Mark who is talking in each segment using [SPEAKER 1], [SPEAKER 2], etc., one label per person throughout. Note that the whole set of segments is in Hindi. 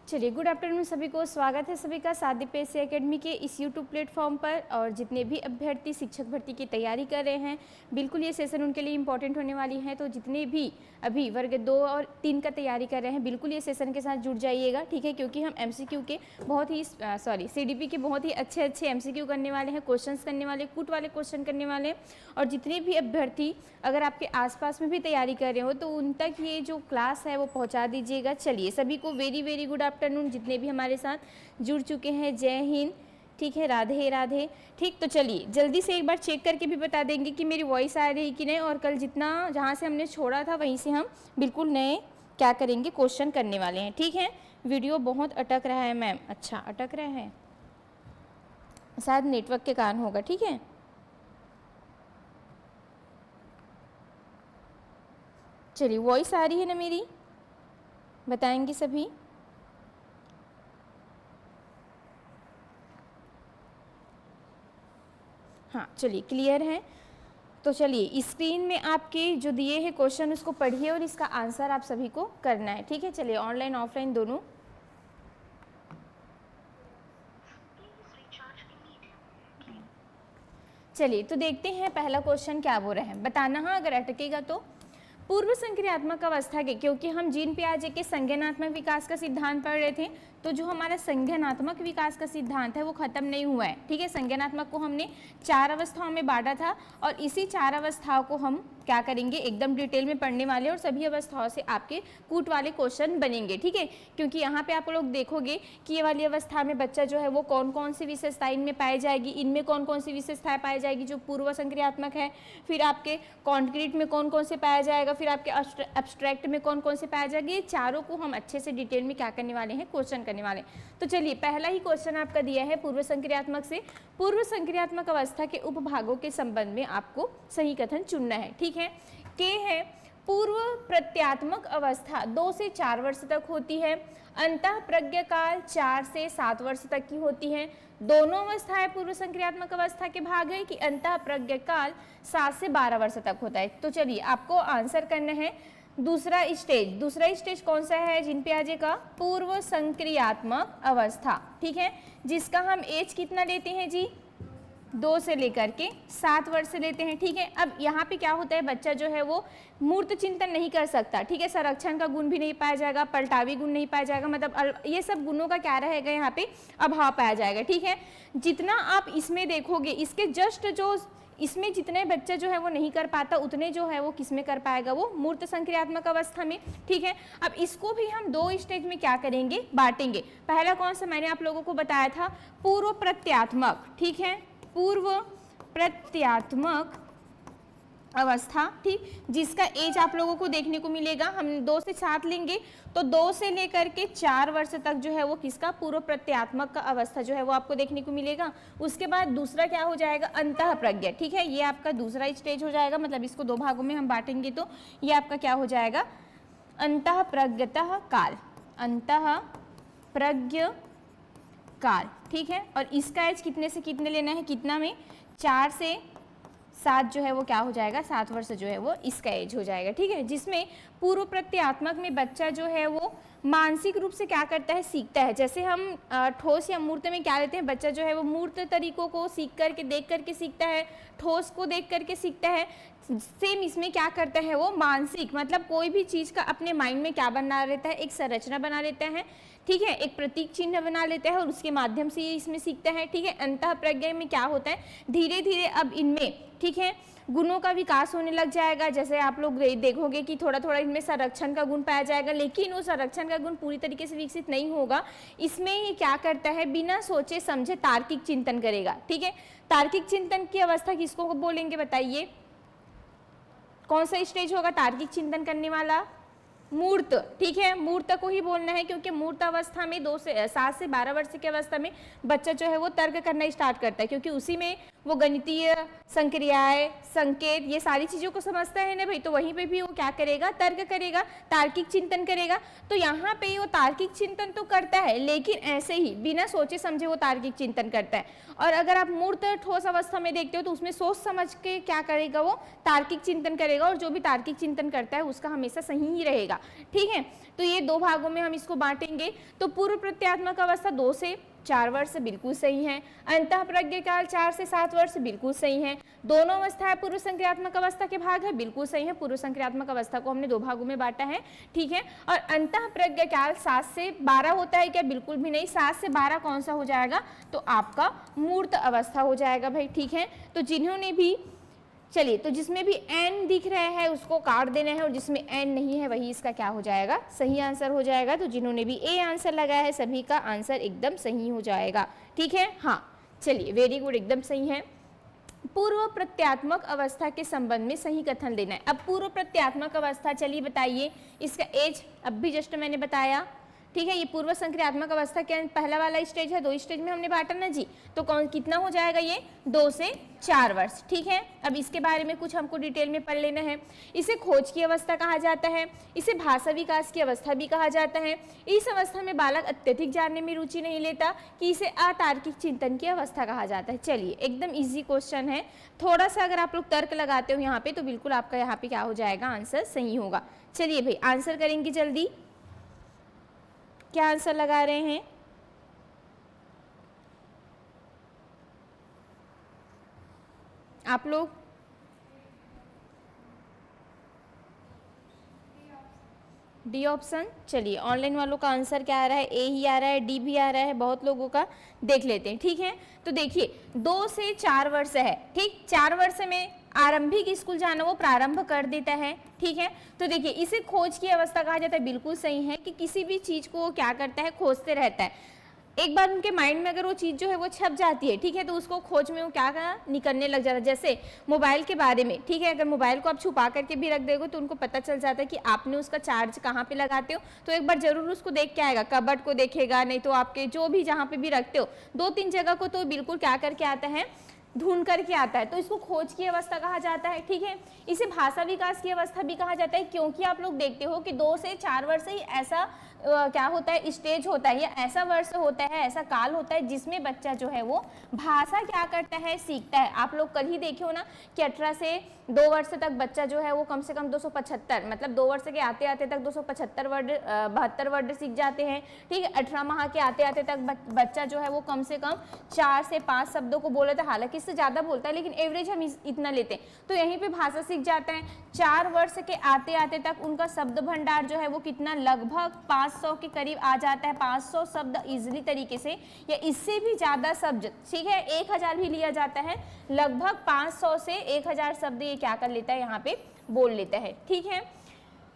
[SPEAKER 1] चलिए, गुड आफ्टरनून सभी को। स्वागत है सभी का सादी पीएससी एकेडमी के इस यूट्यूब प्लेटफॉर्म पर। और जितने भी अभ्यर्थी शिक्षक भर्ती की तैयारी कर रहे हैं, बिल्कुल ये सेशन उनके लिए इंपॉर्टेंट होने वाली है। तो जितने भी अभी वर्ग 2 और 3 का तैयारी कर रहे हैं, बिल्कुल ये सेशन के साथ जुड़ जाइएगा, ठीक है। क्योंकि हम एमसीक्यू के बहुत ही सीडीपी के बहुत ही अच्छे एमसीक्यू करने वाले हैं, क्वेश्चंस करने वाले, कूट वाले क्वेश्चन करने वाले हैं। और जितने भी अभ्यर्थी अगर आपके आसपास में भी तैयारी कर रहे हो तो उन तक ये जो क्लास है वो पहुँचा दीजिएगा। चलिए, सभी को वेरी गुड आफ्टरनून जितने भी हमारे साथ जुड़ चुके हैं। जय हिंद, ठीक है, राधे राधे। ठीक, तो चलिए जल्दी से एक बार चेक करके भी बता देंगे कि मेरी वॉइस आ रही कि नहीं। और कल जितना जहाँ से हमने छोड़ा था वहीं से हम बिल्कुल नए क्या करेंगे, क्वेश्चन करने वाले हैं, ठीक है। वीडियो बहुत अटक रहा है मैम। अच्छा, अटक रहा है, शायद नेटवर्क के कारण होगा, ठीक है। चलिए, वॉइस आ रही है ना मेरी, बताएंगे सभी। हाँ, चलिए क्लियर है। तो चलिए, स्क्रीन में आपके जो दिए हैं क्वेश्चन उसको पढ़िए और इसका आंसर आप सभी को करना है, ठीक है। चलिए, ऑनलाइन ऑफलाइन दोनों। चलिए, तो देखते हैं पहला क्वेश्चन क्या बोल रहे हैं, बताना। हाँ, अगर अटकेगा तो। पूर्व संक्रियात्मक अवस्था के, क्योंकि हम जीन पियाजे के संज्ञानात्मक विकास का सिद्धांत पढ़ रहे थे, तो जो हमारा संज्ञानात्मक विकास का सिद्धांत है वो खत्म नहीं हुआ है, ठीक है। संज्ञानात्मक को हमने 4 अवस्थाओं में बांटा था और इसी 4 अवस्थाओं को हम क्या करेंगे, एकदम डिटेल में पढ़ने वाले और सभी अवस्थाओं से आपके कूट वाले क्वेश्चन बनेंगे, ठीक है। क्योंकि यहाँ पे आप लोग देखोगे कि ये वाली अवस्था में बच्चा जो है वो कौन कौन सी विशेषताएं इनमें पाई जाएगी, इनमें कौन कौन सी विशेषताएं पाई जाएगी जो पूर्व संक्रियात्मक है, फिर आपके कॉन्क्रीट में कौन कौन से पाया जाएगा, फिर आपके एब्स्ट्रैक्ट में कौन कौन से पाया जाएगा। ये चारों को हम अच्छे से डिटेल में क्या करने वाले हैं, क्वेश्चन करने वाले हैं। तो चलिए, पहला ही क्वेश्चन आपका दिया है पूर्व संक्रियात्मक से। पूर्व संक्रियात्मक अवस्था के उपभागों के संबंध में आपको सही कथन चुनना है, ठीक है। के है, पूर्व प्रत्यात्मक अवस्था 2 से 4 वर्ष तक होती है। अंतः प्रज्ञा काल 4 से 7 वर्ष तक की होती है। दोनों अवस्थाएं पूर्व संक्रियात्मक अवस्था के भाग है कि अंतः प्रज्ञा काल 7 से 12 वर्ष तक होता है। तो चलिए, आपको आंसर करना है दूसरा स्टेज। दूसरा स्टेज कौन सा है जीन पियाजे का, पूर्व संक्रियात्मक अवस्था, ठीक है। जिसका हम एज कितना लेते हैं जी, 2 से लेकर के 7 वर्ष से लेते हैं, ठीक है। अब यहाँ पे क्या होता है, बच्चा जो है वो मूर्त चिंतन नहीं कर सकता, ठीक है। संरक्षण का गुण भी नहीं पाया जाएगा, पलटावी गुण नहीं पाया जाएगा, मतलब ये सब गुणों का क्या रहेगा, यहाँ पे अभाव पाया जाएगा, ठीक है। जितना आप इसमें देखोगे, इसके जस्ट जो इसमें जितने बच्चे जो है वो नहीं कर पाता, उतने जो है वो किसमें कर पाएगा, वो मूर्त संक्रियात्मक अवस्था में, ठीक है। अब इसको भी हम 2 स्टेज में क्या करेंगे, बांटेंगे। पहला कौन सा मैंने आप लोगों को बताया था, पूर्व प्रत्यात्मक, ठीक है, पूर्व प्रत्यात्मक अवस्था, ठीक, जिसका एज आप लोगों को देखने को मिलेगा। हम 2 से 7 लेंगे तो 2 से लेकर के 4 वर्ष तक जो है वो किसका, पूर्व प्रत्यात्मक का अवस्था जो है वो आपको देखने को मिलेगा। उसके बाद दूसरा क्या हो जाएगा, अंतः प्रज्ञा, ठीक है। ये आपका दूसरा स्टेज हो जाएगा, मतलब इसको 2 भागों में हम बांटेंगे तो ये आपका क्या हो जाएगा, अंतः प्रज्ञतः काल, अंतः प्रज्ञ काल, ठीक है। और इसका एज कितने से कितने लेना है, कितना में, 4 से 7 जो है वो क्या हो जाएगा, 7 वर्ष जो है वो इसका एज हो जाएगा, ठीक है। जिसमें पूर्व प्रत्यात्मक में बच्चा जो है वो मानसिक रूप से क्या करता है, सीखता है। जैसे हम ठोस या मूर्त में क्या लेते हैं, बच्चा जो है वो मूर्त तरीकों को सीख करके, देख करके सीखता है, ठोस को देख करके सीखता है। सेम इसमें क्या करता है वो मानसिक, मतलब कोई भी चीज़ का अपने माइंड में क्या बना लेता है, एक संरचना बना लेता है, ठीक है, एक प्रतीक चिन्ह बना लेता है और उसके माध्यम से ये इसमें सीखता है, ठीक है। अंतः प्रज्ञा में क्या होता है, धीरे धीरे अब इनमें, ठीक है, गुणों का विकास होने लग जाएगा। जैसे आप लोग देखोगे कि थोड़ा थोड़ा इनमें संरक्षण का गुण पाया जाएगा, लेकिन वो संरक्षण का गुण पूरी तरीके से विकसित नहीं होगा। इसमें ये क्या करता है, बिना सोचे समझे तार्किक चिंतन करेगा, ठीक है। तार्किक चिंतन की अवस्था किसको बोलेंगे, बताइए कौन सा स्टेज होगा तार्किक चिंतन करने वाला, मूर्त, ठीक है। मूर्त को ही बोलना है, क्योंकि मूर्त अवस्था में 7 से 12 वर्ष की अवस्था में बच्चा जो है वो तर्क करना स्टार्ट करता है, क्योंकि उसी में वो गणितीय संक्रियाएं, संकेत, ये सारी चीज़ों को समझता है ना भाई। तो वहीं पे भी वो क्या करेगा, तर्क करेगा, तार्किक चिंतन करेगा। तो यहाँ पे वो तार्किक चिंतन तो करता है, लेकिन ऐसे ही बिना सोचे समझे वो तार्किक चिंतन करता है। और अगर आप मूर्त ठोस अवस्था में देखते हो तो उसमें सोच समझ के क्या करेगा, वो तार्किक चिंतन करेगा। और जो भी तार्किक चिंतन करता है उसका हमेशा सही ही रहेगा, रहेगा। ठीक है, तो ये 2 भागों में हम इसको बांटेंगे। तो पूर्व प्रत्यात्मक अवस्था 2 से 4 वर्ष बिल्कुल सही है। अंतः प्रज्ञ काल 4 से 7 वर्ष बिल्कुल सही है। दोनों अवस्थाएं पूर्व संक्रियात्मक अवस्था के भाग है, बिल्कुल सही है। पूर्व संक्रियात्मक अवस्था को हमने 2 भागों में बांटा है। ठीक है, और अंतः प्रज्ञ काल 7 से 12 होता है क्या? बिल्कुल भी नहीं। 7 से 12 कौन सा हो जाएगा? तो आपका मूर्त अवस्था हो जाएगा भाई। ठीक है, तो जिन्होंने भी, चलिए, तो जिसमें भी n दिख रहा है उसको काट देना है, और जिसमें n नहीं है वही इसका क्या हो जाएगा? सही आंसर हो जाएगा। तो जिन्होंने भी ए आंसर लगाया है सभी का आंसर एकदम सही हो जाएगा। ठीक है, हाँ, चलिए, वेरी गुड, एकदम सही है। पूर्व प्रत्यात्मक अवस्था के संबंध में सही कथन देना है। अब पूर्व प्रत्यात्मक अवस्था, चलिए बताइए, इसका एज अब भी जस्ट मैंने बताया। ठीक है, ये पूर्व संक्रियात्मक अवस्था के पहला वाला स्टेज है, 2 स्टेज में हमने बांटा ना जी, तो कौन कितना हो जाएगा? ये 2 से 4 वर्ष। ठीक है, अब इसके बारे में कुछ हमको डिटेल में पढ़ लेना है। इसे खोज की अवस्था कहा जाता है, इसे भाषा विकास की अवस्था भी कहा जाता है। इस अवस्था में बालक अत्यधिक जानने में रुचि नहीं लेता, कि इसे अतार्किक चिंतन की अवस्था कहा जाता है। चलिए, एकदम ईजी क्वेश्चन है, थोड़ा सा अगर आप लोग तर्क लगाते हो यहाँ पे तो बिल्कुल आपका यहाँ पे क्या हो जाएगा? आंसर सही होगा। चलिए भाई, आंसर करेंगे जल्दी। क्या आंसर लगा रहे हैं? आप लोग डी ऑप्शन। चलिए, ऑनलाइन वालों का आंसर क्या आ रहा है? ए ही आ रहा है, डी भी आ रहा है, बहुत लोगों का देख लेते हैं। ठीक है, तो देखिए 2 से 4 वर्ष है। ठीक, 4 वर्ष में आरंभिक स्कूल जाना वो प्रारंभ कर देता है। ठीक है, तो देखिए इसे खोज की अवस्था कहा जाता है, बिल्कुल सही है, कि किसी भी चीज को वो क्या करता है? खोजते रहता है। एक बार उनके माइंड में अगर वो चीज़ जो है वो छप जाती है, ठीक है, तो उसको खोज में वो क्या निकलने लग जाता है। जैसे मोबाइल के बारे में, ठीक है, अगर मोबाइल को आप छुपा करके भी रख दोगे तो उनको पता चल जाता है कि आपने उसका चार्ज कहाँ पे लगाते हो, तो एक बार जरूर उसको देख के आएगा, कबर्ड को देखेगा, नहीं तो आपके जो भी जहाँ पे भी रखते हो 2-3 जगह को तो बिल्कुल क्या करके आता है? ढूंढ करके आता है। तो इसको खोज की अवस्था कहा जाता है। ठीक है, इसे भाषा विकास की अवस्था भी कहा जाता है, क्योंकि आप लोग देखते हो कि 2 से 4 वर्ष ही ऐसा क्या होता है? स्टेज होता है, या ऐसा वर्ष होता है, ऐसा काल होता है जिसमें बच्चा जो है वो भाषा क्या करता है? सीखता है। आप लोग कल ही देखे हो ना कि 18 से 2 वर्ष तक बच्चा जो है वो कम से कम 275, मतलब 2 वर्ष के आते आते तक 275 वर्ड 72 वर्ड सीख जाते हैं। ठीक है, 18 माह के आते आते तक बच्चा जो है वो कम से कम 4 से 5 शब्दों को बोलता है, हालांकि इससे ज़्यादा बोलता है लेकिन एवरेज हम इतना लेते हैं। तो यहीं पे भाषा सीख जाता है। 4 वर्ष के आते आते तक उनका शब्द भंडार जो है वो कितना? लगभग 500 के करीब आ जाता है। 500 शब्द इजीली तरीके से, या इससे भी ज़्यादा शब्द, ठीक है, 1000 भी लिया जाता है, लगभग 500 से 1000 शब्द ये क्या कर लेता है? यहाँ पे बोल लेता है। ठीक है,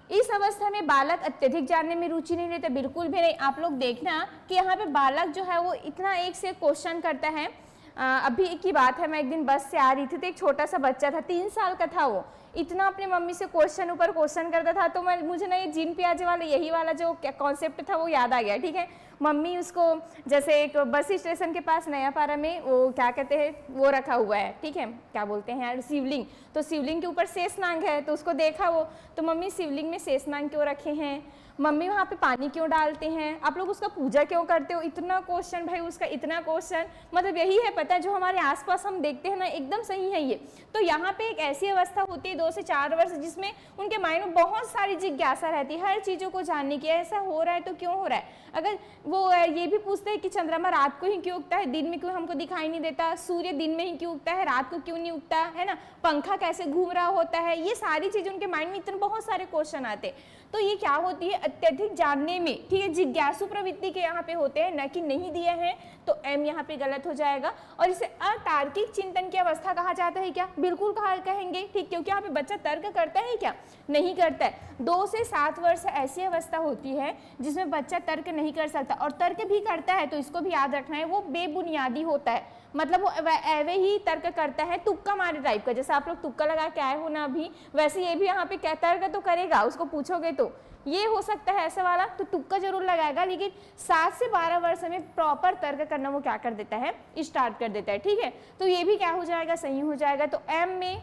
[SPEAKER 1] इस अवस्था में बालक अत्यधिक जानने में रुचि नहीं लेता, बिल्कुल भी नहीं। आप लोग देखना कि यहाँ पे बालक जो है वो इतना एक से क्वेश्चन करता है। अभी की बात है, मैं एक दिन बस से आ रही थी तो एक छोटा सा बच्चा था, 3 साल का था, वो इतना अपनी मम्मी से क्वेश्चन ऊपर क्वेश्चन करता था। तो मुझे ना ये जीन पियाजे वाला यही वाला जो कॉन्सेप्ट था वो याद आ गया। ठीक है, मम्मी उसको, जैसे एक बस स्टेशन के पास नयापारा में वो क्या कहते हैं, वो रखा हुआ है, ठीक है, क्या बोलते हैं यार, शिवलिंग, तो शिवलिंग के ऊपर शेषनाग है, तो उसको देखा वो, तो मम्मी शिवलिंग में शेषनाग क्यों रखे हैं, मम्मी वहाँ पे पानी क्यों डालते हैं, आप लोग उसका पूजा क्यों करते हो, इतना क्वेश्चन भाई, उसका इतना क्वेश्चन, मतलब यही है, पता है, जो हमारे आसपास हम देखते हैं ना, एकदम सही है ये। तो यहाँ पे एक ऐसी अवस्था होती है 2 से 4 वर्ष जिसमें उनके माइंड में बहुत सारी जिज्ञासा रहती है हर चीज़ों को जानने की, ऐसा हो रहा है तो क्यों हो रहा है। अगर वो ये भी पूछते हैं कि चंद्रमा रात को ही क्यों उगता है, दिन में क्यों हमको दिखाई नहीं देता, सूर्य दिन में ही क्यों उगता है, रात को क्यों नहीं उगता है ना, पंखा कैसे घूम रहा होता है, ये सारी चीज़ें उनके माइंड में इतने बहुत सारे क्वेश्चन आते हैं। तो ये क्या होती है, अत्यधिक जानने में, ठीक है, जिज्ञासु प्रवृत्ति के यहाँ पे होते हैं, न कि नहीं दिए हैं, तो एम यहाँ पे गलत हो जाएगा। और इसे अतार्किक चिंतन की अवस्था कहा जाता है क्या, बिल्कुल कहेंगे, ठीक, क्योंकि यहाँ पे बच्चा तर्क करता है क्या, नहीं करता है। 2 से 7 वर्ष ऐसी अवस्था होती है जिसमें बच्चा तर्क नहीं कर सकता, और तर्क भी करता है तो इसको भी याद रखना है, वो बेबुनियादी होता है, मतलब वो ऐवे ही तर्क करता है, तुक्का मारे टाइप का, जैसे आप लोग तुक्का लगा के आए हो ना अभी, वैसे ये भी यहाँ पे क्या तर्क तो करेगा, उसको पूछोगे तो ये हो सकता है ऐसा वाला, तो तुक्का जरूर लगाएगा, लेकिन 7 से 12 वर्ष में प्रॉपर तर्क करना वो क्या कर देता है, स्टार्ट कर देता है। ठीक है, तो ये भी क्या हो जाएगा, सही हो जाएगा। तो एम में,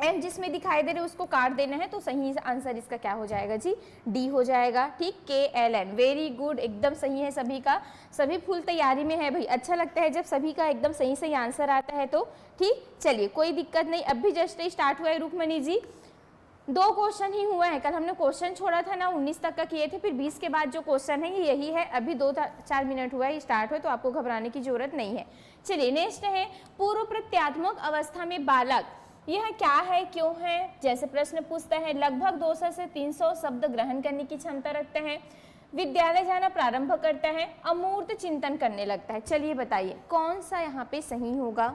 [SPEAKER 1] एम जिसमें दिखाई दे रहे उसको काट देना है, तो सही आंसर इसका क्या हो जाएगा जी, डी हो जाएगा। ठीक, KLN, वेरी गुड, एकदम सही है सभी का, सभी फुल तैयारी में है भाई। अच्छा लगता है जब सभी का एकदम सही सही आंसर आता है तो। ठीक, चलिए कोई दिक्कत नहीं, अब भी जस्ट स्टार्ट हुआ है रुकमणी जी, 2 क्वेश्चन ही हुआ है, कल हमने क्वेश्चन छोड़ा था ना 19 तक का किए थे, फिर 20 के बाद जो क्वेश्चन है यही है। अभी 2-4 मिनट हुआ है स्टार्ट हुए, तो आपको घबराने की जरूरत नहीं है। चलिए नेक्स्ट है पूर्व प्रत्यात्मक अवस्था में बालक, यह क्या है, क्यों है। जैसे प्रश्न पूछता है लगभग 200 से 300 शब्द ग्रहण करने की क्षमता रखता है, विद्यालय जाना प्रारंभ करता है, अमूर्त चिंतन करने लगता है। चलिए बताइए कौन सा यहाँ पे सही होगा।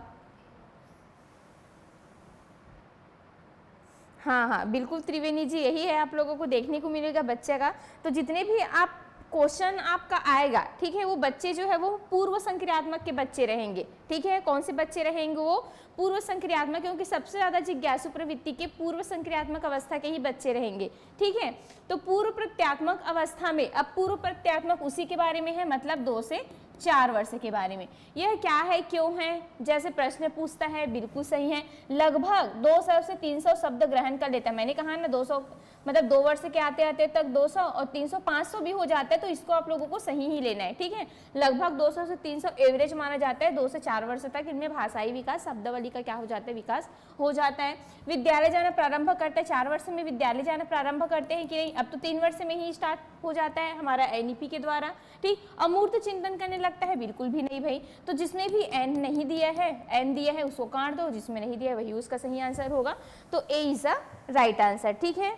[SPEAKER 1] हाँ, बिल्कुल त्रिवेणी जी, यही है आप लोगों को देखने को मिलेगा बच्चे का। तो जितने भी आप क्वेश्चन आपका आएगा, ठीक है, वो बच्चे जो है वो पूर्व संक्रियात्मक के बच्चे रहेंगे। ठीक है, कौन से बच्चे रहेंगे, वो पूर्व संक्रियात्मक, क्योंकि सबसे ज्यादा जिज्ञासु प्रवृत्ति के पूर्व संक्रियात्मक अवस्था के ही बच्चे रहेंगे। ठीक है, तो पूर्व प्रत्यात्मक अवस्था में, अब पूर्व प्रत्यात्मक उसी के बारे में है, मतलब 2 से 4 वर्ष के बारे में। यह क्या है, क्यों है, जैसे प्रश्न पूछता है, बिल्कुल सही है। लगभग 200 से 300 शब्द ग्रहण कर लेता है। मैंने कहा ना 200 मतलब 2 वर्ष के आते आते तक 200 और 300 500 भी हो जाता है, तो इसको आप लोगों को सही ही लेना है। ठीक है, लगभग 200 से 300 एवरेज माना जाता है। 2 से 4 वर्ष तक इनमें भाषाई विकास, शब्दावली का क्या हो जाता है, विकास हो जाता है। विद्यालय जाना प्रारंभ करते हैं, 4 वर्ष में विद्यालय जाना प्रारंभ करते हैं कि नहीं, अब तो 3 वर्ष में ही स्टार्ट हो जाता है हमारा एनईपी के द्वारा। ठीक, अमूर्त चिंतन करने लगता है, बिल्कुल भी नहीं भाई। तो जिसमें भी एन नहीं दिया है, एन दिया है उसको काट दो, जिसमें नहीं दिया है वही उसका सही आंसर होगा। तो ए इज अ राइट आंसर। ठीक है,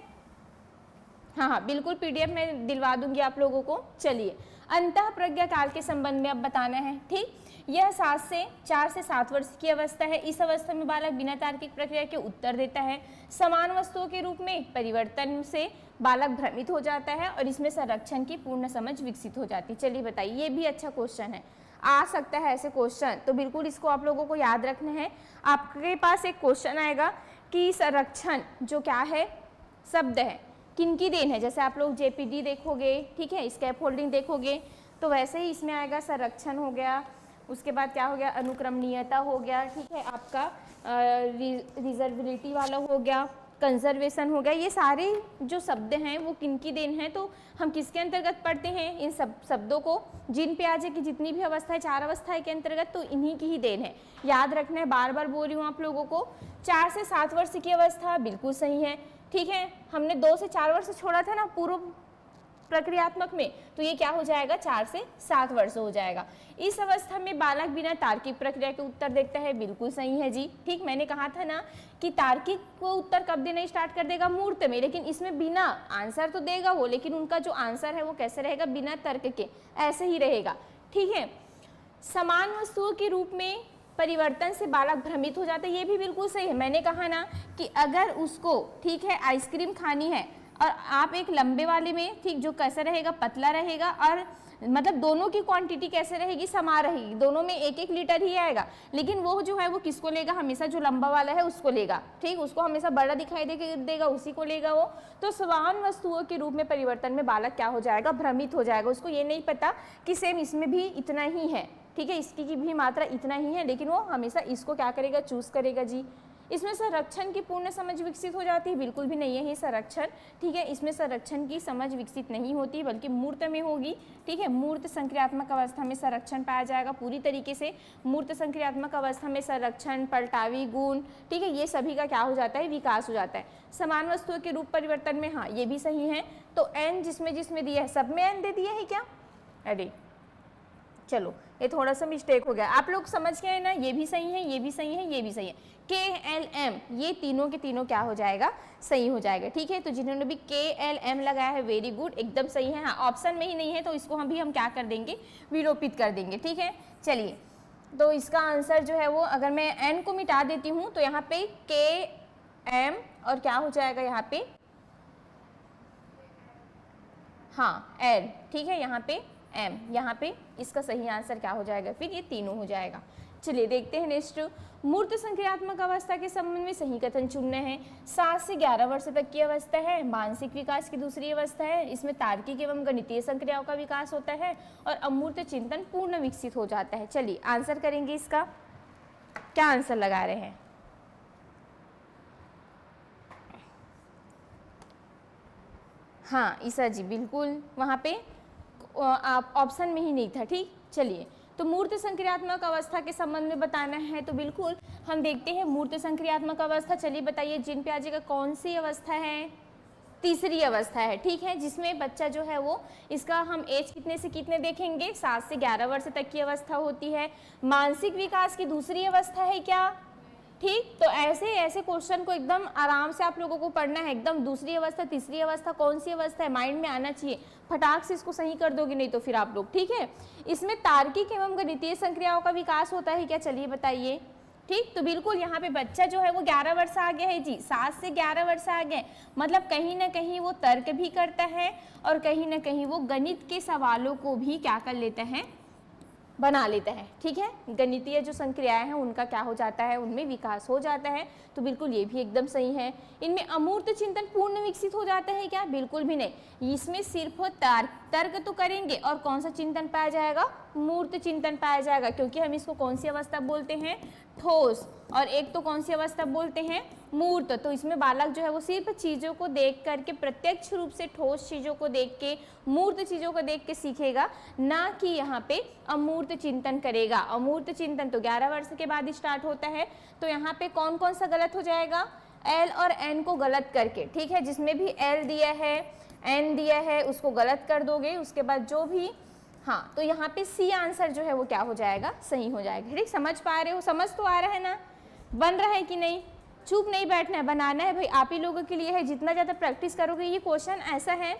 [SPEAKER 1] हाँ, बिल्कुल पीडीएफ में दिलवा दूंगी आप लोगों को। चलिए, अंतः प्रज्ञा काल के संबंध में अब बताना है। ठीक, यह 4 से 7 वर्ष की अवस्था है। इस अवस्था में बालक बिना तार्किक प्रक्रिया के उत्तर देता है। समान वस्तुओं के रूप में परिवर्तन से बालक भ्रमित हो जाता है और इसमें संरक्षण की पूर्ण समझ विकसित हो जाती है। चलिए बताइए, ये भी अच्छा क्वेश्चन है, आ सकता है ऐसे क्वेश्चन, तो बिल्कुल इसको आप लोगों को याद रखना है। आपके पास एक क्वेश्चन आएगा कि संरक्षण जो क्या है, शब्द है, किनकी देन है। जैसे आप लोग जेपीडी देखोगे, ठीक है, स्कैप होल्डिंग देखोगे, तो वैसे ही इसमें आएगा संरक्षण हो गया, उसके बाद क्या हो गया, अनुक्रमणीयता हो गया, ठीक है, आपका रिजर्वेबिलिटी वाला हो गया, कंजर्वेशन हो गया। ये सारे जो शब्द हैं वो किनकी देन है, तो हम किसके अंतर्गत पढ़ते हैं इन सब शब्दों को, जीन पियाजे की जितनी भी अवस्था है, 4 अवस्थाएं के अंतर्गत, तो इन्हीं की ही देन है। याद रखना है, बार बार बोल रही हूँ आप लोगों को। 4 से 7 वर्ष की अवस्था बिल्कुल सही है। ठीक है, हमने 2 से 4 वर्ष छोड़ा था ना पूर्व प्रक्रियात्मक में, तो ये क्या हो जाएगा, 4 से 7 वर्ष हो जाएगा। इस अवस्था में बालक बिना तार्किक प्रक्रिया के उत्तर देखता है, बिल्कुल सही है जी। ठीक, मैंने कहा था ना कि तार्किक को उत्तर कब देना स्टार्ट कर देगा, मूर्त में, लेकिन इसमें बिना, आंसर तो देगा वो, लेकिन उनका जो आंसर है वो कैसे रहेगा, बिना तर्क के, ऐसे ही रहेगा। ठीक है, समान वस्तुओं के रूप में परिवर्तन से बालक भ्रमित हो जाता है, ये भी बिल्कुल सही है। मैंने कहा ना कि अगर उसको, ठीक है, आइसक्रीम खानी है और आप एक लंबे वाले में, ठीक, जो कैसा रहेगा, पतला रहेगा, और मतलब दोनों की क्वांटिटी कैसे रहेगी, समान रहेगी, दोनों में 1-1 लीटर ही आएगा, लेकिन वो जो है वो किसको लेगा, हमेशा जो लंबा वाला है उसको लेगा। ठीक, उसको हमेशा बड़ा दिखाई देगा, उसी को लेगा वो। तो समान वस्तुओं के रूप में परिवर्तन में बालक क्या हो जाएगा, भ्रमित हो जाएगा। उसको ये नहीं पता कि सेम इसमें भी इतना ही है, ठीक है, इसकी की भी मात्रा इतना ही है, लेकिन वो हमेशा इसको क्या करेगा, चूज करेगा जी। इसमें संरक्षण की पूर्ण समझ विकसित हो जाती है, बिल्कुल भी नहीं है ये संरक्षण। ठीक है, इसमें संरक्षण की समझ विकसित नहीं होती, बल्कि मूर्त में होगी। ठीक है, मूर्त संक्रियात्मक अवस्था में संरक्षण पाया जाएगा पूरी तरीके से। मूर्त संक्रियात्मक अवस्था में संरक्षण, पलटावी गुण, ठीक है, ये सभी का क्या हो जाता है, विकास हो जाता है। समान वस्तुओं के रूप परिवर्तन में, हाँ, ये भी सही है। तो एन जिसमें जिसमें दिया है, सब में एन दे दिया है क्या, अरे चलो ये थोड़ा सा मिस्टेक हो गया, आप लोग समझ गए ना, ये भी सही है, ये भी सही है, ये भी सही है। के एल एम, ये तीनों के तीनों क्या हो जाएगा, सही हो जाएगा। ठीक है, तो जिन्होंने भी के एल एम लगाया है, वेरी गुड, एकदम सही है। हाँ, ऑप्शन में ही नहीं है तो इसको हम क्या कर देंगे, विलोपित कर देंगे। ठीक है, चलिए, तो इसका आंसर जो है वो, अगर मैं एन को मिटा देती हूँ तो यहाँ पे के एम और क्या हो जाएगा यहाँ पे, हाँ, एल, ठीक है, यहाँ पे एम, यहाँ पे इसका सही आंसर क्या हो जाएगा, फिर ये तीनों हो जाएगा। चलिए देखते हैं नेक्स्ट। मूर्त संक्रियात्मक अवस्था के संबंध में सही कथन चुनना है। 7 से 11 वर्ष तक की अवस्था है, मानसिक विकास की दूसरी अवस्था है। इसमें तार्किक एवं गणितीय संक्रियाओं का विकास होता है और अमूर्त चिंतन पूर्ण विकसित हो जाता है। चलिए आंसर करेंगे इसका, क्या आंसर लगा रहे हैं, हाँ ईसा जी, बिल्कुल, वहाँ पे आप ऑप्शन में ही नहीं था। ठीक, चलिए, तो मूर्त संक्रियात्मक अवस्था के संबंध में बताना है तो बिल्कुल हम देखते हैं मूर्त संक्रियात्मक अवस्था। चलिए बताइए जीन पियाजे का कौन सी अवस्था है? तीसरी अवस्था है, ठीक है, जिसमें बच्चा जो है वो इसका हम एज कितने से कितने देखेंगे, 7 से 11 वर्ष तक की अवस्था होती है। मानसिक विकास की दूसरी अवस्था है क्या? ठीक, तो ऐसे ऐसे क्वेश्चन को एकदम आराम से आप लोगों को पढ़ना है। एकदम दूसरी अवस्था, तीसरी अवस्था, कौन सी अवस्था है, माइंड में आना चाहिए। फटाक से इसको सही कर दोगे नहीं तो फिर आप लोग, ठीक है। इसमें तार्किक एवं गणितीय संक्रियाओं का विकास होता है क्या? चलिए बताइए। ठीक, तो बिल्कुल यहाँ पे बच्चा जो है वो 11 वर्ष आ गया है जी, 7 से 11 वर्ष आ गए, मतलब कहीं ना कहीं वो तर्क भी करता है और कहीं ना कहीं वो गणित के सवालों को भी क्या कर लेता है, बना लेता है, ठीक है। गणितीय जो संक्रियाएं हैं उनका क्या हो जाता है, उनमें विकास हो जाता है, तो बिल्कुल ये भी एकदम सही है। इनमें अमूर्त चिंतन पूर्ण विकसित हो जाता है क्या? बिल्कुल भी नहीं, इसमें सिर्फ तर्क तो करेंगे और कौन सा चिंतन पाया जाएगा, मूर्त चिंतन पाया जाएगा, क्योंकि हम इसको कौन सी अवस्था बोलते हैं, ठोस, और एक तो कौन सी अवस्था बोलते हैं, मूर्त। तो इसमें बालक जो है वो सिर्फ चीज़ों को देख करके, प्रत्यक्ष रूप से ठोस चीज़ों को देख के, मूर्त चीज़ों को देख के सीखेगा, ना कि यहाँ पे अमूर्त चिंतन करेगा। अमूर्त चिंतन तो 11 वर्ष के बाद स्टार्ट होता है। तो यहाँ पे कौन कौन सा गलत हो जाएगा, एल और एन को गलत करके, ठीक है, जिसमें भी एल दिया है, एन दिया है, उसको गलत कर दोगे। उसके बाद जो भी, हाँ, तो यहाँ पे सी आंसर जो है वो क्या हो जाएगा, सही हो जाएगा। ठीक, समझ पा रहे हो, समझ तो आ रहा है ना, बन रहा है कि नहीं? चुप नहीं बैठना है, बनाना है भाई, आप ही लोगों के लिए है। जितना ज़्यादा प्रैक्टिस करोगे, ये क्वेश्चन ऐसा है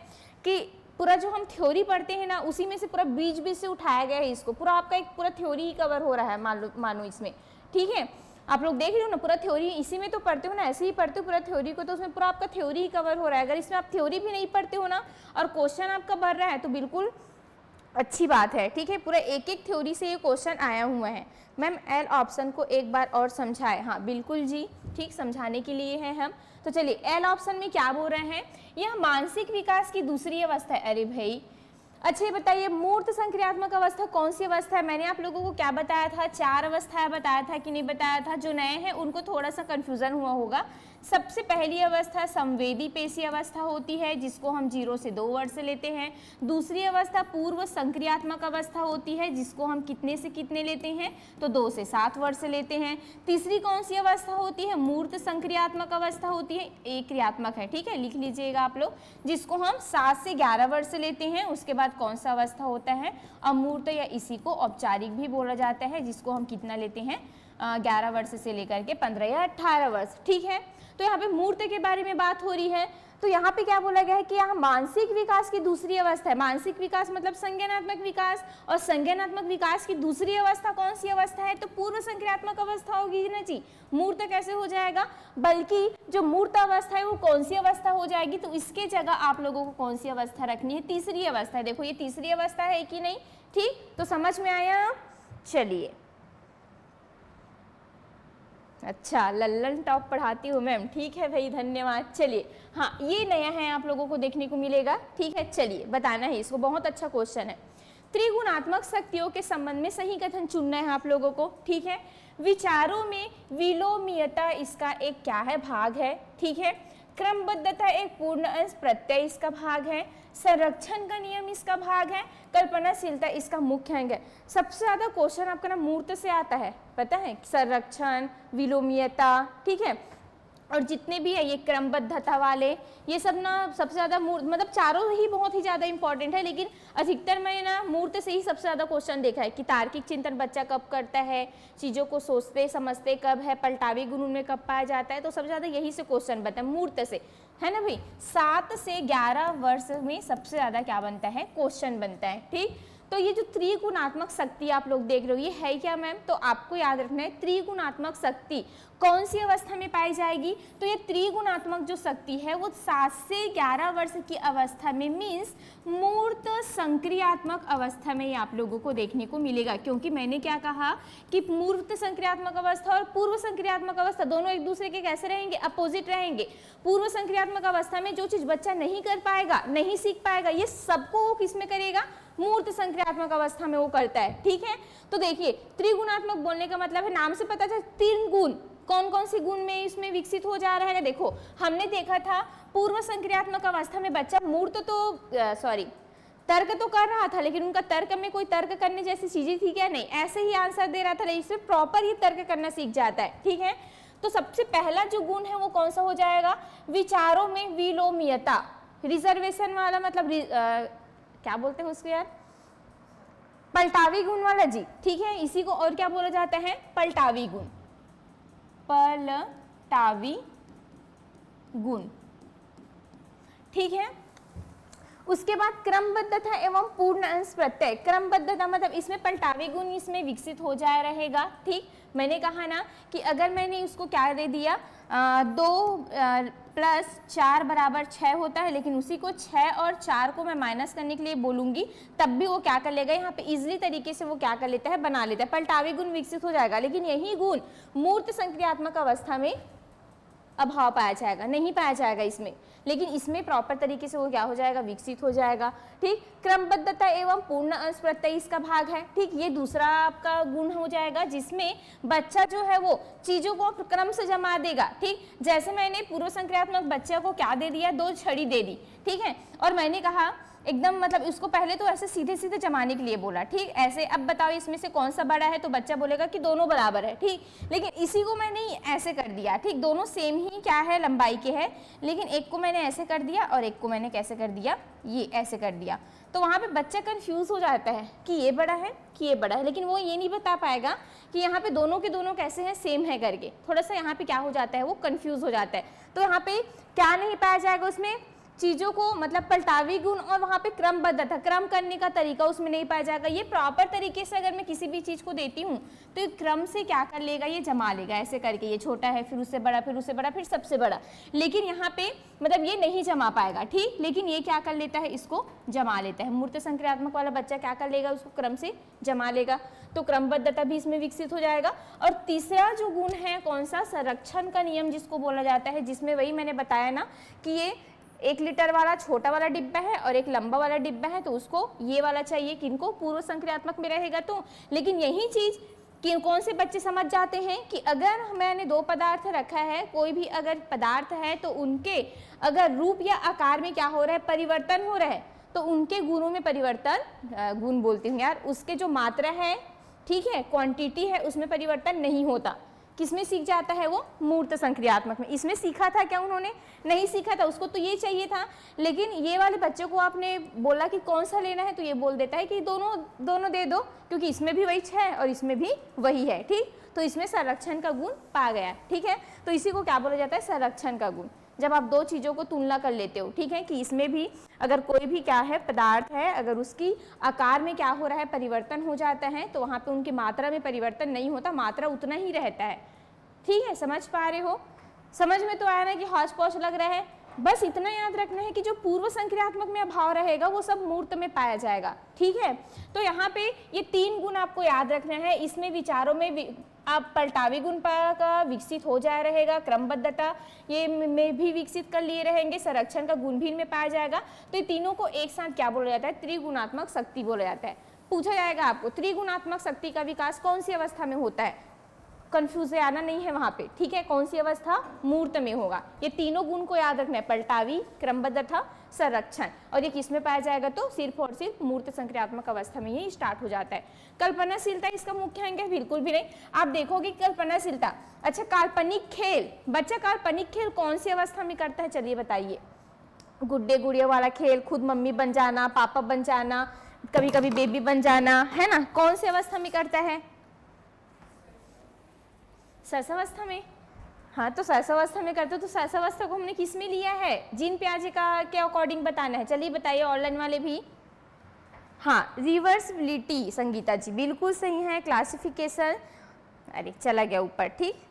[SPEAKER 1] कि पूरा जो हम थ्योरी पढ़ते हैं ना, उसी में से पूरा बीच बीच से उठाया गया है इसको, पूरा आपका एक पूरा थ्योरी ही कवर हो रहा है, मानो इसमें, ठीक है। आप लोग देख रहे हो ना, पूरा थ्योरी इसी में तो पढ़ते हो ना, ऐसे ही पढ़ते हो पूरा थ्योरी को, तो उसमें पूरा आपका थ्योरी ही कवर हो रहा है। अगर इसमें आप थ्योरी भी नहीं पढ़ते हो ना और क्वेश्चन आपका बढ़ रहा है तो बिल्कुल अच्छी बात है, ठीक है। पूरा एक एक थ्योरी से ये क्वेश्चन आया हुआ है। मैम एल ऑप्शन को एक बार और समझाएं। हाँ बिल्कुल जी, ठीक, समझाने के लिए है हम। तो चलिए एल ऑप्शन में क्या बोल रहे हैं, यह मानसिक विकास की दूसरी अवस्था है। अरे भाई अच्छा ये बताइए, मूर्त संक्रियात्मक अवस्था कौन सी अवस्था है? मैंने आप लोगों को क्या बताया था, 4 अवस्थाएं बताया था कि नहीं बताया था? जो नए हैं उनको थोड़ा सा कंफ्यूजन हुआ होगा। सबसे पहली अवस्था संवेदी पेशी अवस्था होती है, जिसको हम 0 से 2 वर्ष लेते हैं। दूसरी अवस्था पूर्व संक्रियात्मक अवस्था होती है, जिसको हम कितने से कितने लेते हैं, तो 2 से 7 वर्ष लेते हैं। तीसरी कौन सी अवस्था होती है, मूर्त संक्रियात्मक अवस्था होती है, एक क्रियात्मक है, ठीक है, लिख लीजिएगा आप लोग, जिसको हम 7 से 11 वर्ष लेते हैं। उसके बाद कौन सा अवस्था होता है, अमूर्त, या इसी को औपचारिक भी बोला जाता है, जिसको हम कितना लेते हैं, 11 वर्ष से लेकर के 15 या 18 वर्ष, ठीक है। तो यहाँ पे मूर्त के बारे में बात हो रही है। तो यहाँ पे क्या बोला गया है कि यहाँ मानसिक विकास की दूसरी अवस्था है। मानसिक विकास मतलब संज्ञानात्मक विकास, और संज्ञानात्मक विकास की दूसरी अवस्था कौन सी अवस्था है, तो पूर्व संक्रियात्मक अवस्था होगी ना जी। मूर्त कैसे हो जाएगा, बल्कि जो मूर्त अवस्था है वो कौन सी अवस्था हो जाएगी, तो इसके जगह आप लोगों को कौन सी अवस्था रखनी है, तीसरी अवस्था है। देखो ये तीसरी अवस्था है कि नहीं, ठीक, तो समझ में आया। चलिए अच्छा, लल्लन टॉप पढ़ाती हूँ मैम, ठीक है भाई, धन्यवाद। चलिए हाँ, ये नया है, आप लोगों को देखने को मिलेगा, ठीक है। चलिए बताना है इसको, बहुत अच्छा क्वेश्चन है। त्रिगुणात्मक शक्तियों के संबंध में सही कथन चुनना है आप लोगों को, ठीक है। विचारों में विलोमीयता इसका एक क्या है, भाग है, ठीक है। क्रमबद्धता एक पूर्ण अंश प्रत्यय इसका भाग है। संरक्षण का नियम इसका भाग है। कल्पनाशीलता इसका मुख्य अंग है। सबसे ज्यादा क्वेश्चन आपका ना मूर्त से आता है, पता है, संरक्षण, विलोमीयता, ठीक है, और जितने भी है ये क्रमबद्धता वाले, ये सब ना सबसे ज़्यादा मूर्त, मतलब चारों ही बहुत ही ज़्यादा इंपॉर्टेंट है, लेकिन अधिकतर मैंने ना मूर्त से ही सबसे ज़्यादा क्वेश्चन देखा है कि तार्किक चिंतन बच्चा कब करता है, चीज़ों को सोचते समझते कब है, पलटावी गुण में कब पाया जाता है, तो सबसे ज़्यादा यही से क्वेश्चन बनता है मूर्त से, है ना भाई। 7 से 11 वर्ष में सबसे ज़्यादा क्या बनता है, क्वेश्चन बनता है, ठीक। तो ये जो त्रिगुणात्मक शक्ति आप लोग देख रहे हो, ये है क्या मैम, तो आपको याद रखना है त्रिगुणात्मक शक्ति कौन सी अवस्था में पाई जाएगी, तो ये त्रिगुणात्मक जो शक्ति है वो 7 से 11 वर्ष की अवस्था में, मीन्स मूर्त संक्रियात्मक अवस्था में ये आप लोगों को देखने को मिलेगा। क्योंकि मैंने क्या कहा कि मूर्त संक्रियात्मक अवस्था और पूर्व संक्रियात्मक अवस्था दोनों एक दूसरे के कैसे रहेंगे, अपोजिट रहेंगे। पूर्व संक्रियात्मक अवस्था में जो चीज बच्चा नहीं कर पाएगा, नहीं सीख पाएगा, ये सबको वो किस में करेगा, मूर्त संक्रियात्मक अवस्था में वो करता है, ठीक है। तो देखिए त्रिगुणात्मक बोलने का मतलब है, नाम से पता चला 3 गुण, कौन कौन सी गुण में इसमें विकसित हो जा रहा है। देखो हमने देखा था पूर्व संक्रियात्मक अवस्था में बच्चा मूर्त तो तर्क तो कर रहा था लेकिन उनका तर्क में कोई तर्क करने जैसी चीजें थी क्या? नहीं, ऐसे ही आंसर दे रहा था, लेकिन इसमें प्रॉपर ये तर्क करना सीख जाता है। ठीक है, तो सबसे पहला जो गुण है वो कौन सा हो जाएगा? विचारों में विलोमीयता, रिजर्वेशन वाला, मतलब क्या बोलते हैं उसको यार, पलटावी गुण वाला जी। ठीक है, इसी को और क्या बोला जाता है? पलटावी गुण, पलटावी गुण। ठीक है, उसके बाद क्रमबद्धता एवं पूर्ण अंश प्रत्यय। क्रमबद्धता मतलब इसमें पलटावी गुण इसमें विकसित हो जाए रहेगा। ठीक, मैंने कहा ना कि अगर मैंने उसको क्या दे दिया, 2 + 4 = 6 होता है, लेकिन उसी को 6 और 4 को मैं माइनस करने के लिए बोलूंगी, तब भी वो क्या कर लेगा, यहाँ पे इजिली तरीके से वो क्या कर लेता है, बना लेता है, पलटावी गुण विकसित हो जाएगा। लेकिन यही गुण मूर्त संक्रियात्मक अवस्था में अभाव पाया जाएगा, नहीं पाया जाएगा इसमें, लेकिन इसमें प्रॉपर तरीके से वो क्या हो जाएगा, विकसित हो जाएगा। ठीक, क्रमबद्धता एवं पूर्ण अंश प्रत्यय इसका भाग है। ठीक, ये दूसरा आपका गुण हो जाएगा जिसमें बच्चा जो है वो चीजों को क्रम से जमा देगा। ठीक, जैसे मैंने पूर्व संक्रियात्मक बच्चे को क्या दे दिया, 2 छड़ी दे दी। ठीक है, और मैंने कहा एकदम मतलब उसको पहले तो ऐसे सीधे सीधे जमाने के लिए बोला। ठीक, ऐसे अब बताओ इसमें से कौन सा बड़ा है, तो बच्चा बोलेगा कि दोनों बराबर है। ठीक, लेकिन इसी को मैंने ऐसे कर दिया। ठीक, दोनों सेम ही क्या है, लंबाई के है, लेकिन एक को मैंने ऐसे कर दिया और एक को मैंने कैसे कर दिया, ये ऐसे कर दिया। तो वहाँ पे बच्चा कंफ्यूज हो जाता है कि ये बड़ा है कि ये बड़ा है, लेकिन वो ये नहीं बता पाएगा कि यहाँ पे दोनों के दोनों कैसे हैं, सेम है करके। थोड़ा सा यहाँ पे क्या हो जाता है, वो कंफ्यूज हो जाता है। तो यहाँ पे क्या नहीं पाया जाएगा उसमें, चीजों को मतलब पलटावी गुण, और वहां पे क्रमबद्धता, क्रम करने का तरीका उसमें नहीं पाया जाएगा। ये प्रॉपर तरीके से अगर मैं किसी भी चीज को देती हूँ तो ये क्रम से क्या कर लेगा, ये जमा लेगा ऐसे करके, ये छोटा है फिर उससे बड़ा, फिर उससे बड़ा, फिर सबसे बड़ा। लेकिन यहाँ पे मतलब ये नहीं जमा पाएगा। ठीक, लेकिन ये क्या कर लेता है, इसको जमा लेता है। मूर्त संक्रियात्मक वाला बच्चा क्या कर लेगा, उसको क्रम से जमा लेगा, तो क्रमबद्धता भी इसमें विकसित हो जाएगा। और तीसरा जो गुण है कौन सा, संरक्षण का नियम जिसको बोला जाता है, जिसमें वही मैंने बताया ना कि ये 1 लीटर वाला छोटा वाला डिब्बा है और एक लंबा वाला डिब्बा है, तो उसको ये वाला चाहिए, किनको, पूर्व संक्रियात्मक में रहेगा तो। लेकिन यही चीज कि कौन से बच्चे समझ जाते हैं कि अगर मैंने 2 पदार्थ रखा है, कोई भी अगर पदार्थ है, तो उनके अगर रूप या आकार में क्या हो रहा है, परिवर्तन हो रहा है, तो उनके गुणों में परिवर्तन, गुण बोलती हूँ यार, उसके जो मात्रा है, ठीक है, क्वांटिटी है, उसमें परिवर्तन नहीं होता। किसमें सीख जाता है वो, मूर्त संक्रियात्मक में। इसमें सीखा था क्या उन्होंने, नहीं सीखा था, उसको तो ये चाहिए था। लेकिन ये वाले बच्चों को आपने बोला कि कौन सा लेना है, तो ये बोल देता है कि दोनों दे दो, क्योंकि इसमें भी वही 6 है और इसमें भी वही है। ठीक, तो इसमें संरक्षण का गुण पा गया। ठीक है, तो इसी को क्या बोला जाता है, संरक्षण का गुण। जब आप 2 चीज़ों को तुलना कर लेते हो, ठीक है, कि इसमें भी अगर कोई भी क्या है, पदार्थ है, अगर उसकी आकार में क्या हो रहा है, परिवर्तन हो जाता है, तो वहाँ पे उनकी मात्रा में परिवर्तन नहीं होता, मात्रा उतना ही रहता है। ठीक है, समझ पा रहे हो, समझ में तो आया ना कि हौच पौच लग रहा है। बस इतना याद रखना है कि जो पूर्व संक्रियात्मक में अभाव रहेगा वो सब मूर्त में पाया जाएगा। ठीक है, तो यहाँ पे ये 3 गुण आपको याद रखना है। इसमें विचारों में आप पलटावी गुण का विकसित हो जाया रहेगा, क्रमबद्धता ये में भी विकसित कर लिए रहेंगे, संरक्षण का गुण भी इनमें पाया जाएगा। तो ये तीनों को एक साथ क्या बोला जाता है, त्रिगुणात्मक शक्ति बोला जाता है। पूछा जाएगा आपको त्रिगुणात्मक शक्ति का विकास कौन सी अवस्था में होता है, कंफ्यूज आना नहीं है वहां पे। ठीक है, कौन सी अवस्था, मूर्त में होगा। ये तीनों गुण को याद रखना है, पलटावी, क्रमबद्धता, संरक्षण। और ये किस में पाया जाएगा, तो सिर्फ और सिर्फ मूर्त संक्रियात्मक अवस्था में ही स्टार्ट हो जाता है। कल्पनाशीलता इसका मुख्य अंग है, बिल्कुल भी नहीं। आप देखोगे कल्पनाशीलता, अच्छा काल्पनिक खेल, बच्चा काल्पनिक खेल कौन सी अवस्था में करता है, चलिए बताइए। गुड्डे गुड़िया वाला खेल, खुद मम्मी बन जाना, पापा बन जाना, कभी कभी बेबी बन जाना, है ना, कौन सी अवस्था में करता है, सरसावस्था में। हाँ, तो सरसावस्था में करते हो, तो सरसावस्था को हमने किस में लिया है, जीन पियाजे का के अकॉर्डिंग बताना है। चलिए बताइए, ऑनलाइन वाले भी। हाँ, रिवर्सिबिलिटी, संगीता जी बिल्कुल सही है। क्लासिफिकेशन, अरे चला गया ऊपर। ठीक,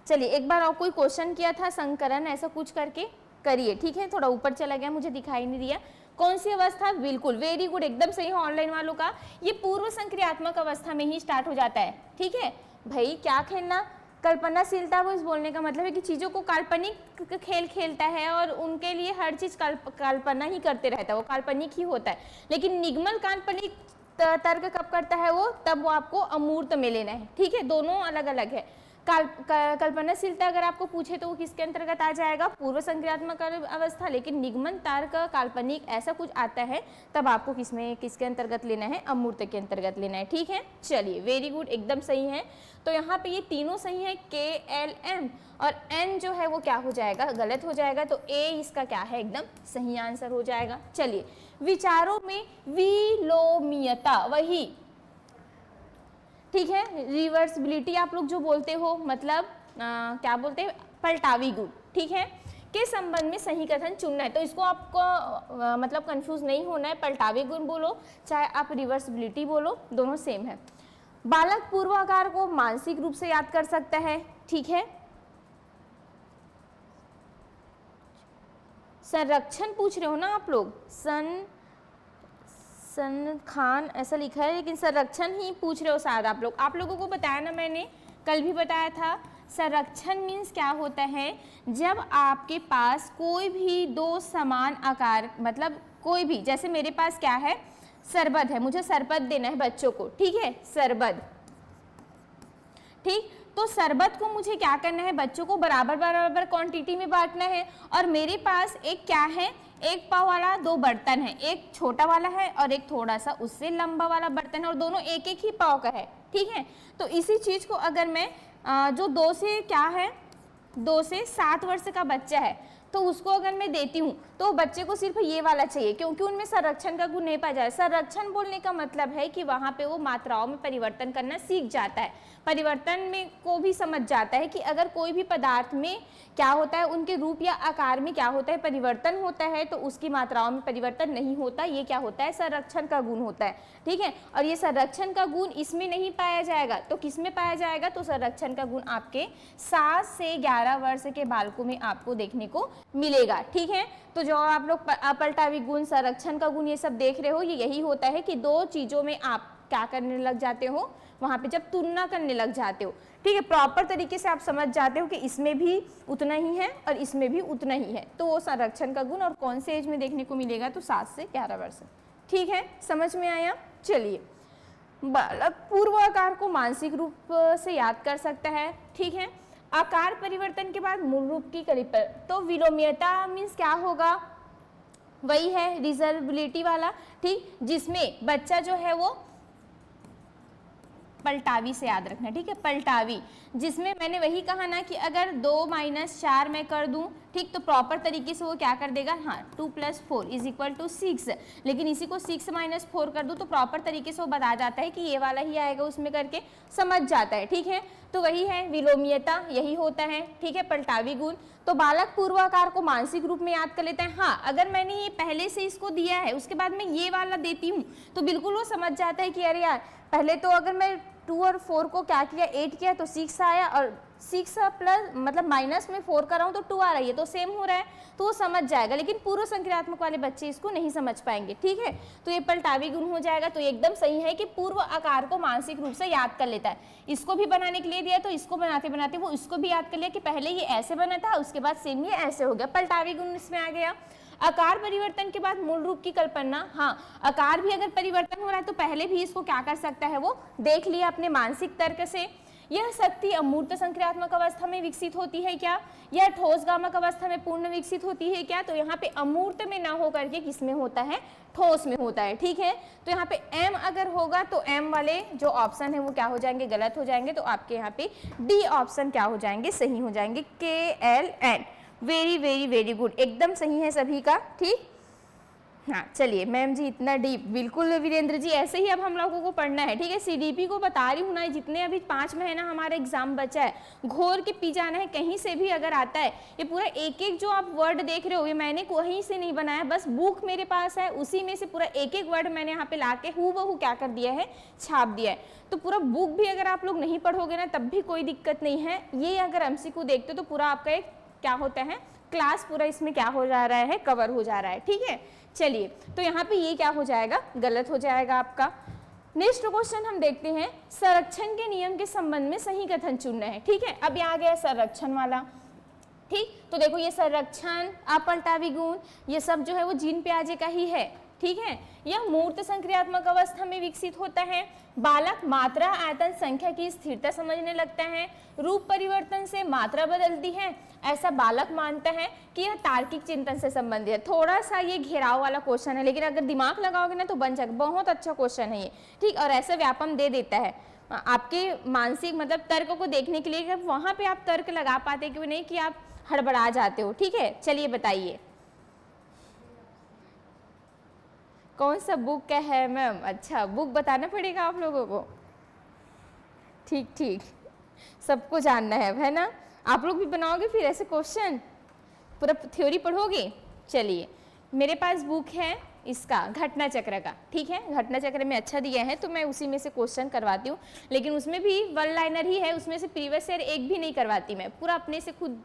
[SPEAKER 1] चलिए एक बार और कोई क्वेश्चन किया था, संकरण ऐसा कुछ करके करिए। ठीक है, थोड़ा ऊपर चला गया, मुझे दिखाई नहीं दिया। कौन सी अवस्था, बिल्कुल वेरी गुड, एकदम सही है ऑनलाइन वालों का। ये पूर्व संक्रियात्मक अवस्था में ही स्टार्ट हो जाता है। ठीक है भाई, क्या खेलना, कल्पनाशीलता, वो इस बोलने का मतलब है कि चीज़ों को काल्पनिक खेल खेलता है और उनके लिए हर चीज़ कल्पना ही करते रहता है, वो काल्पनिक ही होता है। लेकिन निगमन काल्पनिक तर्क कब करता है वो, तब वो आपको अमूर्त में लेना है। ठीक है, दोनों अलग अलग है। कल्पनाशीलता अगर आपको पूछे तो वो किसके अंतर्गत आ जाएगा, पूर्व संक्रियात्मक अवस्था। लेकिन निगमन तर्क काल्पनिक ऐसा कुछ आता है तब आपको किसके अंतर्गत लेना है, अमूर्त के अंतर्गत लेना है। ठीक है, चलिए वेरी गुड, एकदम सही है। तो यहाँ पे ये तीनों सही है, के एल एम, और एन जो है वो क्या हो जाएगा, गलत हो जाएगा। तो ए इसका क्या है, एकदम सही आंसर हो जाएगा। चलिए, विचारों में विलोमीयता, वही ठीक है, रिवर्सिबिलिटी आप लोग जो बोलते हो, मतलब क्या बोलते हैं, पलटावी गुण, ठीक है, के संबंध में सही कथन चुनना है। तो इसको आपको मतलब कंफ्यूज नहीं होना है, पलटावी गुण बोलो चाहे आप रिवर्सिबिलिटी बोलो, दोनों सेम है। बालक पूर्वाकार को मानसिक रूप से याद कर सकता है, ठीक है। संरक्षण पूछ रहे हो ना आप लोग, सन खान ऐसा लिखा है, लेकिन संरक्षण ही पूछ रहे हो शायद आप लोग। आप लोगों को बताया ना, मैंने कल भी बताया था, संरक्षण मीन्स क्या होता है, जब आपके पास कोई भी दो समान आकार, मतलब कोई भी, जैसे मेरे पास क्या है, सरबत है, मुझे सरबत देना है बच्चों को, ठीक है, सरबत, ठीक। तो शरबत को मुझे क्या करना है, बच्चों को बराबर बराबर क्वांटिटी में बांटना है। और मेरे पास एक क्या है, एक पाव वाला दो बर्तन है, एक छोटा वाला है और एक थोड़ा सा उससे लंबा वाला बर्तन है, और दोनों एक एक ही पाव का है, ठीक है। तो इसी चीज को अगर मैं जो 2 से 7 वर्ष का बच्चा है, तो उसको अगर मैं देती हूँ तो बच्चे को सिर्फ ये वाला चाहिए, क्योंकि उनमें संरक्षण का गुण नहीं पाया जाए। संरक्षण बोलने का मतलब है कि वहाँ पे वो मात्राओं में परिवर्तन करना सीख जाता है, परिवर्तन में को भी समझ जाता है कि अगर कोई भी पदार्थ में क्या होता है, उनके रूप या आकार में क्या होता है, परिवर्तन होता है, तो उसकी मात्राओं में परिवर्तन नहीं होता, ये क्या होता है, संरक्षण का गुण होता है, ठीक है। और ये संरक्षण का गुण इसमें नहीं पाया जाएगा, तो किस में पाया जाएगा, तो संरक्षण का गुण आपके 7 से 11 वर्ष के बालकों में आपको देखने को मिलेगा, ठीक है। तो जो आप लोग अपलटावी गुण, संरक्षण का गुण ये सब देख रहे हो, ये यही होता है कि दो चीजों में आप क्या करने लग जाते हो, वहां पे जब तुलना करने लग जाते हो, ठीक है, प्रॉपर तरीके से आप समझ जाते हो कि इसमें भी उतना ही है और इसमें भी उतना ही है, तो वो संरक्षण का गुण और कौन से एज में देखने को मिलेगा, तो 7 से 11 वर्ष, ठीक है, समझ में आया। चलिए, बालक पूर्व आकार को मानसिक रूप से याद कर सकता है, ठीक है। आकार परिवर्तन के बाद मूल रूप की करीब, तो विलोमीयता मीन्स क्या होगा, वही है रिजर्वेबिलिटी वाला, ठीक, जिसमें बच्चा जो है वो पलटावी से याद रखना, ठीक है, पलटावी, जिसमें मैंने वही कहा ना कि अगर 2 - 4 मैं कर दूं, ठीक, तो प्रॉपर तरीके से वो क्या कर देगा, हाँ 2 + 4 = 6, लेकिन इसी को 6 - 4 कर दूं तो प्रॉपर तरीके से वो बता जाता है कि ये वाला ही आएगा, उसमें करके समझ जाता है, ठीक है। तो वही है विलोमीयता, यही होता है, ठीक है, पलटावी गुण। तो बालक पूर्वाकार को मानसिक रूप में याद कर लेता है। हाँ, अगर मैंने ये पहले से इसको दिया है, उसके बाद मैं ये वाला देती हूँ, तो बिल्कुल वो समझ जाता है कि अरे यार, पहले तो अगर मैं 2 और 4 को क्या किया, 8 किया तो 6 आया, और 6 प्लस मतलब माइनस में 4 कर रहा हूँ तो 2 आ रही है, तो सेम हो रहा है, तो वो समझ जाएगा। लेकिन पूर्व संक्रियात्मक वाले बच्चे इसको नहीं समझ पाएंगे, ठीक है। तो ये पलटावी गुण हो जाएगा। तो एकदम सही है कि पूर्व आकार को मानसिक रूप से याद कर लेता है। इसको भी बनाने के लिए दिया तो इसको बनाते बनाते वो इसको भी याद कर लिया कि पहले ये ऐसे बना था, उसके बाद सेम ये ऐसे हो गया, पलटावी गुण इसमें आ गया। आकार परिवर्तन के बाद मूल रूप की कल्पना, हाँ, आकार भी अगर परिवर्तन हो रहा है तो पहले भी इसको क्या कर सकता है, वो देख लिया अपने मानसिक तर्क से। यह शक्ति अमूर्त संक्रियात्मक अवस्था में विकसित होती है क्या, यह ठोस गामक अवस्था में पूर्ण विकसित होती है क्या, तो यहाँ पे अमूर्त में ना हो करके किस में होता है, ठोस में होता है, ठीक है। तो यहाँ पे एम अगर होगा तो एम वाले जो ऑप्शन है वो क्या हो जाएंगे, गलत हो जाएंगे। तो आपके यहाँ पे डी ऑप्शन क्या हो जाएंगे, सही हो जाएंगे, K L N. Very very very good, एकदम सही है सभी का, ठीक। हाँ चलिए मैम जी, इतना डीप, बिल्कुल वीरेंद्र जी, ऐसे ही अब हम लोगों को पढ़ना है, ठीक है। सीडीपी को बता रही हूँ ना, जितने अभी 5 महीना हमारा एग्जाम बचा है, घोर के पी जाना है। कहीं से भी अगर आता है, ये पूरा एक एक जो आप वर्ड देख रहे हो, ये मैंने कहीं से नहीं बनाया, बस बुक मेरे पास है, उसी में से पूरा एक एक वर्ड मैंने यहाँ पे ला के हूबहू क्या कर दिया है, छाप दिया है। तो पूरा बुक भी अगर आप लोग नहीं पढ़ोगे ना, तब भी कोई दिक्कत नहीं है। ये अगर एमसीक्यू देखते हो तो पूरा आपका एक क्या होता है, क्लास पूरा इसमें क्या हो जा रहा है, कवर हो जा रहा है, ठीक है। चलिए, तो यहाँ पे ये क्या हो जाएगा, गलत हो जाएगा आपका। नेक्स्ट क्वेश्चन हम देखते हैं, संरक्षण के नियम के संबंध में सही कथन चुनना है, ठीक है। अब ये आ गया संरक्षण वाला, ठीक। तो देखो ये संरक्षण, अपलटावी गुण, ये सब जो है वो जीन पियाजे का ही है, ठीक है। यह मूर्त संक्रियात्मक अवस्था में विकसित होता है। बालक मात्रा आयतन संख्या की स्थिरता समझने लगता है। रूप परिवर्तन से मात्रा बदलती है, ऐसा बालक मानता है कि यह तार्किक चिंतन से संबंधित है। थोड़ा सा ये घेराव वाला क्वेश्चन है, लेकिन अगर दिमाग लगाओगे ना तो बन जाएगा। बहुत अच्छा क्वेश्चन है ये, ठीक। और ऐसे व्यापम दे देता है आपके मानसिक मतलब तर्क को देखने के लिए, वहां पे आप तर्क लगा पाते क्यों नहीं कि आप हड़बड़ा जाते हो, ठीक है। चलिए बताइए कौन सा बुक का है मैम? अच्छा, बुक बताना पड़ेगा आप लोगों को, ठीक ठीक, सबको जानना है ना। आप लोग भी बनाओगे फिर ऐसे क्वेश्चन, पूरा थ्योरी पढ़ोगे। चलिए, मेरे पास बुक है इसका घटना चक्र का, ठीक है। घटना चक्र में अच्छा दिया है तो मैं उसी में से क्वेश्चन करवाती हूँ, लेकिन उसमें भी वन लाइनर ही है, उसमें से प्रीवियस ईयर एक भी नहीं करवाती मैं, पूरा अपने से खुद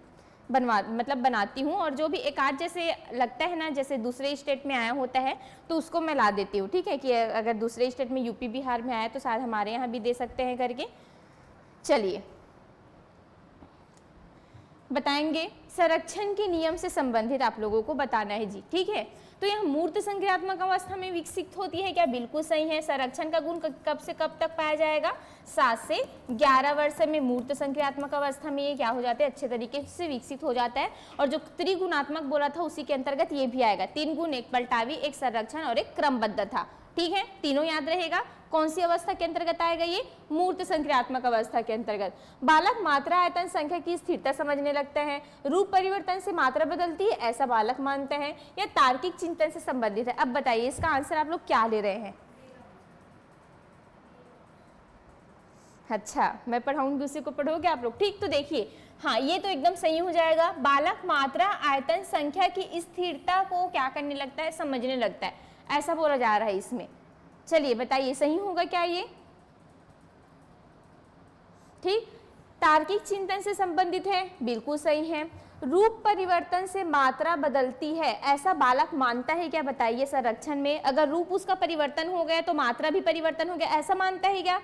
[SPEAKER 1] बनाती हूँ। और जो भी एक आध जैसे लगता है ना, जैसे दूसरे स्टेट में आया होता है तो उसको मैं ला देती हूँ, ठीक है। कि अगर दूसरे स्टेट में यूपी बिहार में आया तो शायद हमारे यहाँ भी दे सकते हैं करके। चलिए बताएंगे, संरक्षण के नियम से संबंधित आप लोगों को बताना है जी, ठीक है। तो यह मूर्त संक्रियात्मक अवस्था में विकसित होती है, क्या? बिल्कुल सही है। संरक्षण का गुण कब से कब तक पाया जाएगा? 7 से 11 वर्ष में मूर्त संक्रियात्मक अवस्था में ये क्या हो जाते हैं? अच्छे तरीके से विकसित हो जाता है। और जो त्रिगुणात्मक बोला था उसी के अंतर्गत ये भी आएगा। 3 गुण, एक पलटावी, एक संरक्षण और एक क्रमबद्ध था, ठीक है। तीनों याद रहेगा। कौन सी अवस्था के अंतर्गत आएगा ये? मूर्त संक्रियात्मक अवस्था के अंतर्गत। बालक मात्रा आयतन संख्या की स्थिरता समझने लगता है। रूप परिवर्तन से मात्रा बदलती है, ऐसा बालक मानता है। यह तार्किक चिंतन से संबंधित है। अब बताइए इसका आंसर आप लोग क्या ले रहे हैं? अच्छा, मैं पढ़ाऊंगी, दूसरे को पढ़ोगे आप लोग, ठीक। तो देखिए, हाँ ये तो एकदम सही हो जाएगा। बालक मात्रा आयतन संख्या की स्थिरता को क्या करने लगता है? समझने लगता है, ऐसा बोला जा रहा है इसमें। चलिए बताइए सही होगा क्या ये? ठीक। तार्किक चिंतन से संबंधित है, बिल्कुल सही है। रूप परिवर्तन से मात्रा बदलती है, ऐसा बालक मानता है क्या? बताइए संरक्षण में अगर रूप उसका परिवर्तन हो गया तो मात्रा भी परिवर्तन हो गया, ऐसा मानता है क्या?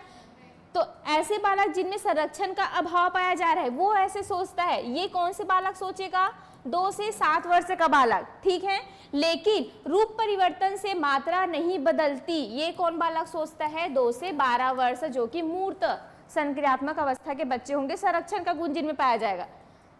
[SPEAKER 1] तो ऐसे बालक जिनमें संरक्षण का अभाव पाया जा रहा है वो ऐसे सोचता है। ये कौन से बालक सोचेगा? 2 से 7 वर्ष का बालक, ठीक है। लेकिन रूप परिवर्तन से मात्रा नहीं बदलती, ये कौन बालक सोचता है? 2 से 12 वर्ष, जो कि मूर्त संक्रियात्मक अवस्था के बच्चे होंगे, संरक्षण का गुण जिनमें पाया जाएगा।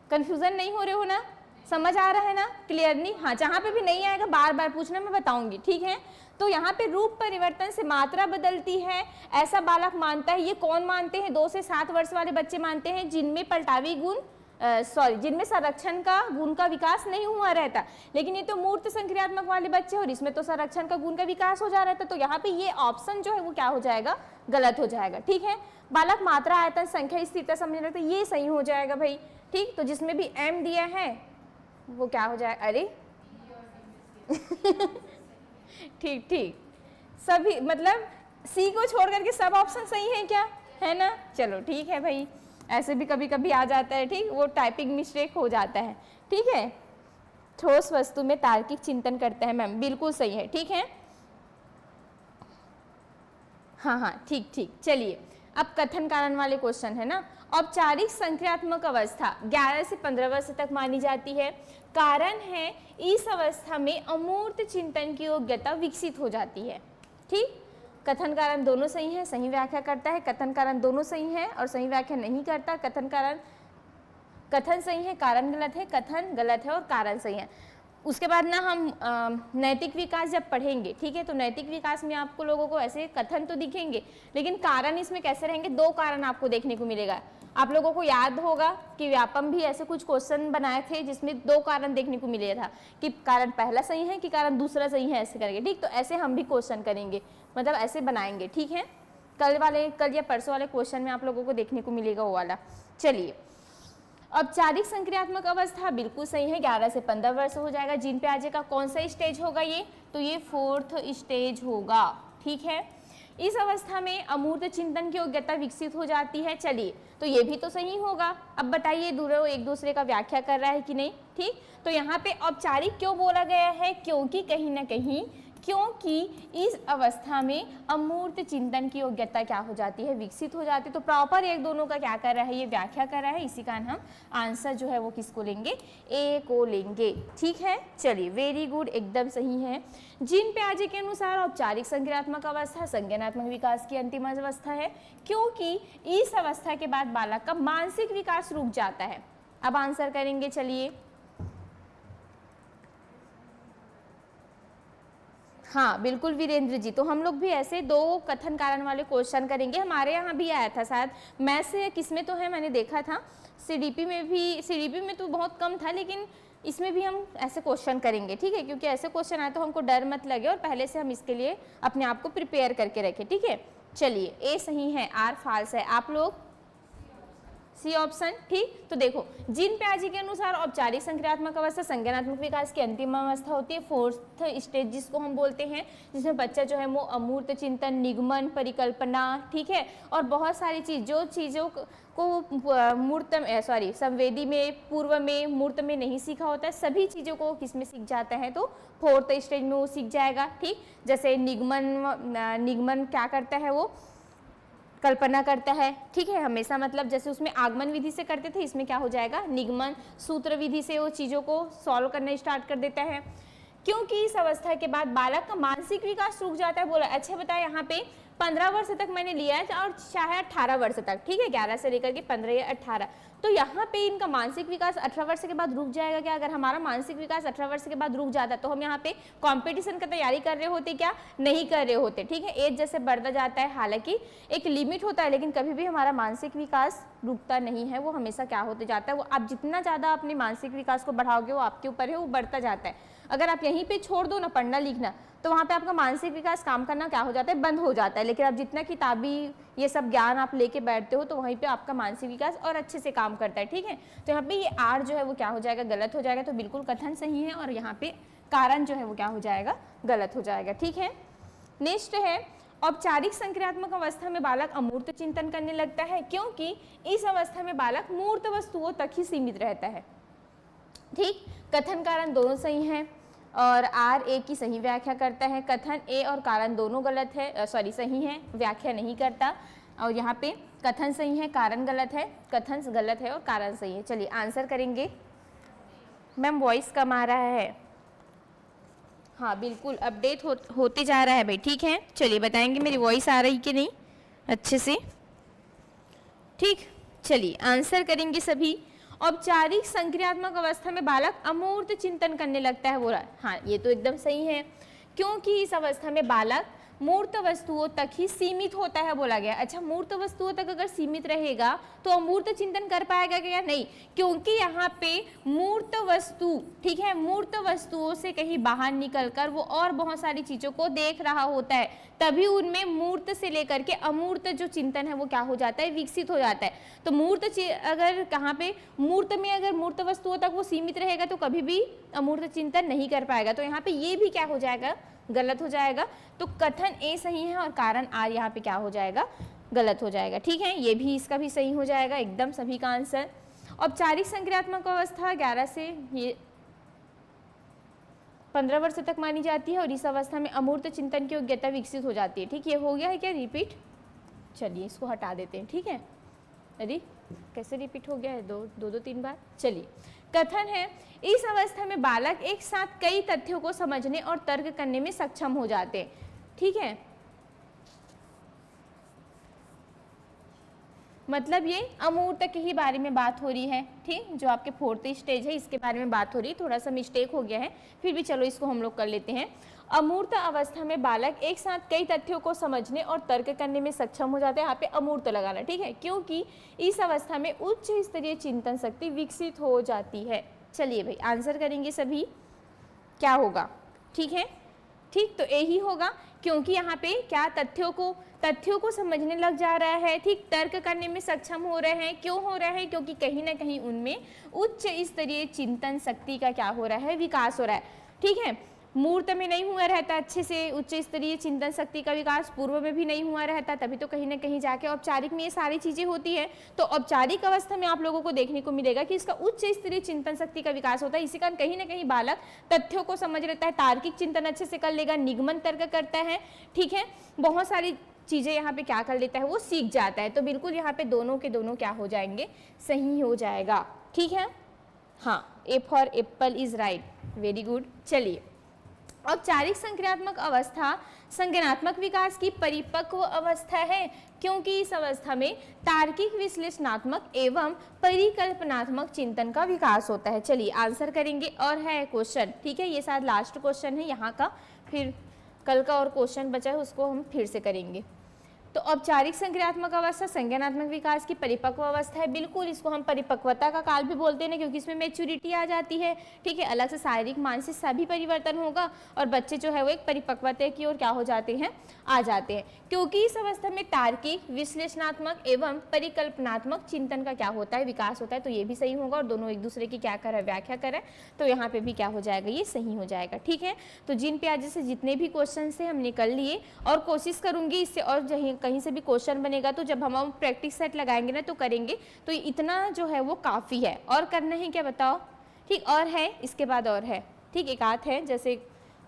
[SPEAKER 1] कंफ्यूजन नहीं हो रहे हो ना? समझ आ रहा है ना क्लियरली? हाँ, जहां पे भी नहीं आएगा बार बार पूछना, मैं बताऊंगी, ठीक है। तो यहाँ पे रूप परिवर्तन से मात्रा बदलती है, ऐसा बालक मानता है। ये कौन मानते हैं? 2 से 7 वर्ष वाले बच्चे मानते हैं, जिनमें पलटावी गुण जिनमें संरक्षण का गुण का विकास नहीं हुआ रहता। लेकिन ये तो मूर्त संक्रियात्मक वाले बच्चे और इसमें तो संरक्षण का गुण का विकास हो जा रहा था। तो यहाँ पे ये ऑप्शन जो है वो क्या हो जाएगा? गलत हो जाएगा, ठीक है। बालक मात्रा आयतन संख्या स्थिरता समझने लगता है, ये सही हो जाएगा भाई, ठीक। तो जिसमें भी m दिया है वो क्या हो जाएगा? अरे ठीक ठीक, सभी मतलब सी को छोड़ करके सब ऑप्शन सही है क्या? है ना? चलो ठीक है भाई, ऐसे भी कभी कभी आ जाता है, ठीक। वो टाइपिंग मिस्टेक हो जाता है, ठीक है। ठोस वस्तु में तार्किक चिंतन करते हैं मैम, बिल्कुल सही है, ठीक है। हाँ हाँ, ठीक ठीक। चलिए अब कथन कारण वाले क्वेश्चन है ना। औपचारिक संक्रियात्मक अवस्था 11 से 15 वर्ष तक मानी जाती है। कारण है इस अवस्था में अमूर्त चिंतन की योग्यता विकसित हो जाती है, ठीक। कथन कारण दोनों सही है, सही व्याख्या करता है। कथन कारण दोनों सही है और सही व्याख्या नहीं करता। कथन सही है, कारण गलत है, कथन गलत है और कारण सही है। उसके बाद ना हम नैतिक विकास जब पढ़ेंगे, ठीक है, तो नैतिक विकास में आपको लोगों को ऐसे कथन तो दिखेंगे, लेकिन कारण इसमें कैसे रहेंगे? 2 कारण आपको देखने को मिलेगा। आप लोगों को याद होगा कि व्यापम भी ऐसे कुछ क्वेश्चन बनाए थे जिसमें 2 कारण देखने को मिले था कि कारण पहला सही है कि कारण दूसरा सही है, ऐसे करके, ठीक। तो ऐसे हम भी क्वेश्चन करेंगे, मतलब ऐसे बनाएंगे, ठीक है। कल या परसों वाले क्वेश्चन में आप लोगों को देखने को मिलेगा वो वाला। चलिए, औपचारिक संक्रियात्मक अवस्था बिल्कुल सही है, 11 से 15 वर्ष हो जाएगा। जीन पियाजे का कौन सा स्टेज होगा ये? तो ये 4th स्टेज होगा, ठीक है। इस अवस्था में अमूर्त चिंतन की योग्यता विकसित हो जाती है। चलिए, तो ये भी तो सही होगा। अब बताइए दोनों एक दूसरे का व्याख्या कर रहा है कि नहीं, ठीक। तो यहाँ पे औपचारिक क्यों बोला गया है? क्योंकि कहीं ना कहीं क्योंकि इस अवस्था में अमूर्त चिंतन की योग्यता क्या हो जाती है, विकसित हो जाती है। तो प्रॉपर एक दोनों का क्या कर रहा है, ये व्याख्या कर रहा है, इसी कारण हम आंसर जो है वो किसको लेंगे, ए को लेंगे। ठीक है, चलिए वेरी गुड, एकदम सही है। जीन पियाजे के अनुसार औपचारिक संक्रियात्मक अवस्था संज्ञानात्मक विकास की अंतिम अवस्था है, क्योंकि इस अवस्था के बाद बालक का मानसिक विकास रुक जाता है। अब आंसर करेंगे, चलिए। हाँ बिल्कुल वीरेंद्र जी, तो हम लोग भी ऐसे 2 कथन कारण वाले क्वेश्चन करेंगे। हमारे यहाँ भी आया था शायद, मैथ्स से किस में तो है, मैंने देखा था सीडीपी में भी, सीडीपी में तो बहुत कम था, लेकिन इसमें भी हम ऐसे क्वेश्चन करेंगे। ठीक है, क्योंकि ऐसे क्वेश्चन आए तो हमको डर मत लगे और पहले से हम इसके लिए अपने आप को प्रिपेयर करके रखें। ठीक है, चलिए ए सही है, आर फाल्स है, आप लोग सी ऑप्शन। ठीक, तो देखो जीन पियाजे के अनुसार औपचारिक संक्रियात्मक अवस्था संज्ञानात्मक विकास की अंतिम अवस्था होती है, 4th स्टेज जिसको हम बोलते हैं, जिसमें बच्चा जो है वो अमूर्त चिंतन, निगमन, परिकल्पना, ठीक है, और बहुत सारी जो चीज़ों को मूर्त संवेदी में, पूर्व में, मूर्त में नहीं सीखा होता है, सभी चीज़ों को किस में सीख जाता है, तो 4th स्टेज में वो सीख जाएगा। ठीक, जैसे निगमन क्या करता है, वो कल्पना करता है। ठीक है, हमेशा मतलब जैसे उसमें आगमन विधि से करते थे, इसमें क्या हो जाएगा, निगमन सूत्र विधि से वो चीज़ों को सॉल्व करना स्टार्ट कर देता है। क्योंकि इस अवस्था के बाद बालक का मानसिक विकास रुक जाता है। बोला अच्छा बताया, यहाँ पे 15 वर्ष तक मैंने लिया है और चाहे 18 वर्ष तक, ठीक है, 11 से लेकर के 15 या 18, तो यहाँ पे इनका मानसिक विकास 18 वर्ष के बाद रुक जाएगा क्या? अगर हमारा मानसिक विकास 18 वर्ष के बाद रुक जाता तो हम यहाँ पे कंपटीशन का तैयारी कर रहे होते क्या? नहीं कर रहे होते। ठीक है, एज जैसे बढ़ता जाता है, हालांकि एक लिमिट होता है, लेकिन कभी भी हमारा मानसिक विकास रुकता नहीं है, वो हमेशा क्या होते जाता है, वो आप जितना ज़्यादा अपने मानसिक विकास को बढ़ाओगे वो आपके ऊपर है, वो बढ़ता जाता है। अगर आप यहीं पे छोड़ दो ना पढ़ना लिखना, तो वहाँ पे आपका मानसिक विकास काम करना क्या हो जाता है, बंद हो जाता है। लेकिन आप जितना किताबी ये सब ज्ञान आप लेके बैठते हो तो वहीं पे आपका मानसिक विकास और अच्छे से काम करता है। ठीक है, तो यहाँ पे ये आर जो है वो क्या हो जाएगा, गलत हो जाएगा। तो बिल्कुल कथन सही है और यहाँ पे कारण जो है वो क्या हो जाएगा, गलत हो जाएगा। ठीक है, नेक्स्ट है औपचारिक संक्रियात्मक अवस्था में बालक अमूर्त चिंतन करने लगता है, क्योंकि इस अवस्था में बालक मूर्त वस्तुओं तक ही सीमित रहता है। ठीक, कथन कारण दोनों सही हैं और आर ए की सही व्याख्या करता है। कथन ए और कारण दोनों गलत है, सही है, व्याख्या नहीं करता। और यहाँ पे कथन सही है, कारण गलत है, कथन गलत है और कारण सही है। चलिए आंसर करेंगे। मैम वॉइस कम आ रहा है। हाँ बिल्कुल अपडेट होते जा रहा है भाई। ठीक है, चलिए बताएंगे मेरी वॉइस आ रही कि नहीं अच्छे से। ठीक, चलिए आंसर करेंगे सभी। औपचारिक संक्रियात्मक अवस्था में बालक अमूर्त चिंतन करने लगता है, बोला। हाँ ये तो एकदम सही है, क्योंकि इस अवस्था में बालक मूर्त वस्तुओं तक ही सीमित होता है, बोला गया। अच्छा, मूर्त वस्तुओं तक अगर सीमित रहेगा तो अमूर्त चिंतन कर पाएगा क्या? नहीं, क्योंकि यहाँ पे मूर्त वस्तु, ठीक है, मूर्त वस्तुओं से कहीं बाहर निकलकर वो और बहुत सारी चीजों को देख रहा होता है, तभी उनमें मूर्त से लेकर के अमूर्त जो चिंतन है वो क्या हो जाता है, विकसित हो जाता है। तो मूर्त अगर कहाँ पे मूर्त में अगर मूर्त वस्तुओं तक वो सीमित रहेगा तो कभी भी अमूर्त चिंतन नहीं कर पाएगा। तो यहाँ पे ये भी क्या हो जाएगा, गलत हो जाएगा। तो कथन ए सही है और कारण आर यहाँ पे क्या हो जाएगा, गलत हो जाएगा। ठीक है, ये भी इसका भी सही हो जाएगा एकदम सभी का आंसर। औपचारिक संक्रियात्मक अवस्था 11 से ये 15 वर्ष तक मानी जाती है और इस अवस्था में अमूर्त चिंतन की योग्यता विकसित हो जाती है। ठीक, ये हो गया है क्या रिपीट? चलिए इसको हटा देते हैं। ठीक है, अरे कैसे रिपीट हो गया है, दो तीन बार। चलिए, कथन है इस अवस्था में बालक एक साथ कई तथ्यों को समझने और तर्क करने में सक्षम हो जाते हैं। ठीक है, मतलब ये अमूर्त के ही बारे में बात हो रही है। ठीक, जो आपके 4th स्टेज है इसके बारे में बात हो रही है। थोड़ा सा मिस्टेक हो गया है, फिर भी चलो इसको हम लोग कर लेते हैं। अमूर्त अवस्था में बालक एक साथ कई तथ्यों को समझने और तर्क करने में सक्षम हो जाते हैं। यहाँ पे अमूर्त लगाना, ठीक है, क्योंकि इस अवस्था में उच्च स्तरीय चिंतन शक्ति विकसित हो जाती है। चलिए भाई आंसर करेंगे सभी, क्या होगा? ठीक है, ठीक, तो यही होगा, क्योंकि यहाँ पे क्या तथ्यों को समझने लग जा रहा है। ठीक, तर्क करने में सक्षम हो रहे हैं। क्यों हो रहा है? क्योंकि कहीं ना कहीं उनमें उच्च स्तरीय चिंतन शक्ति का क्या हो रहा है, विकास हो रहा है। ठीक है, मूर्त में नहीं हुआ रहता अच्छे से उच्च स्तरीय चिंतन शक्ति का विकास, पूर्व में भी नहीं हुआ रहता, तभी तो कहीं ना कहीं जाके औपचारिक में ये सारी चीजें होती है। तो औपचारिक अवस्था में आप लोगों को देखने को मिलेगा कि इसका उच्च स्तरीय चिंतन शक्ति का विकास होता है। इसी कारण कहीं ना कहीं बालक तथ्यों को समझ लेता है, तार्किक चिंतन अच्छे से कर लेगा, निगमन तर्क करता है, ठीक है, बहुत सारी चीजें यहाँ पे क्या कर लेता है, वो सीख जाता है। तो बिल्कुल यहाँ पे दोनों के दोनों क्या हो जाएंगे, सही हो जाएगा, ठीक है। हाँ, A for Apple is right, very good. चलिए, औपचारिक संक्रियात्मक अवस्था संज्ञानात्मक विकास की परिपक्व अवस्था है, क्योंकि इस अवस्था में तार्किक विश्लेषणात्मक एवं परिकल्पनात्मक चिंतन का विकास होता है। चलिए आंसर करेंगे, और है क्वेश्चन, ठीक है, ये शायद लास्ट क्वेश्चन है यहाँ का, फिर कल का और क्वेश्चन बचा है उसको हम फिर से करेंगे। तो औपचारिक संक्रियात्मक अवस्था संज्ञानात्मक विकास की परिपक्व अवस्था है, बिल्कुल इसको हम परिपक्वता का काल भी बोलते हैं, क्योंकि इसमें मैच्योरिटी आ जाती है, ठीक है, अलग से शारीरिक मानसिक सभी परिवर्तन होगा और बच्चे जो है वो एक परिपक्वता की ओर क्या हो जाते हैं, आ जाते हैं, क्योंकि इस अवस्था में तार्किक विश्लेषणात्मक एवं परिकल्पनात्मक चिंतन का क्या होता है, विकास होता है। तो ये भी सही होगा, और दोनों एक दूसरे की क्या करें, व्याख्या करें, तो यहाँ पे भी क्या हो जाएगा, ये सही हो जाएगा, ठीक है। तो जिन प्याजे से जितने भी क्वेश्चन से हमने कर लिए, और कोशिश करूंगी इससे और कहीं से भी क्वेश्चन बनेगा तो जब हम प्रैक्टिस सेट लगाएंगे ना तो करेंगे, तो इतना जो है वो काफ़ी है। और करना है क्या बताओ, ठीक, और है इसके बाद और है, ठीक, एक आध है, जैसे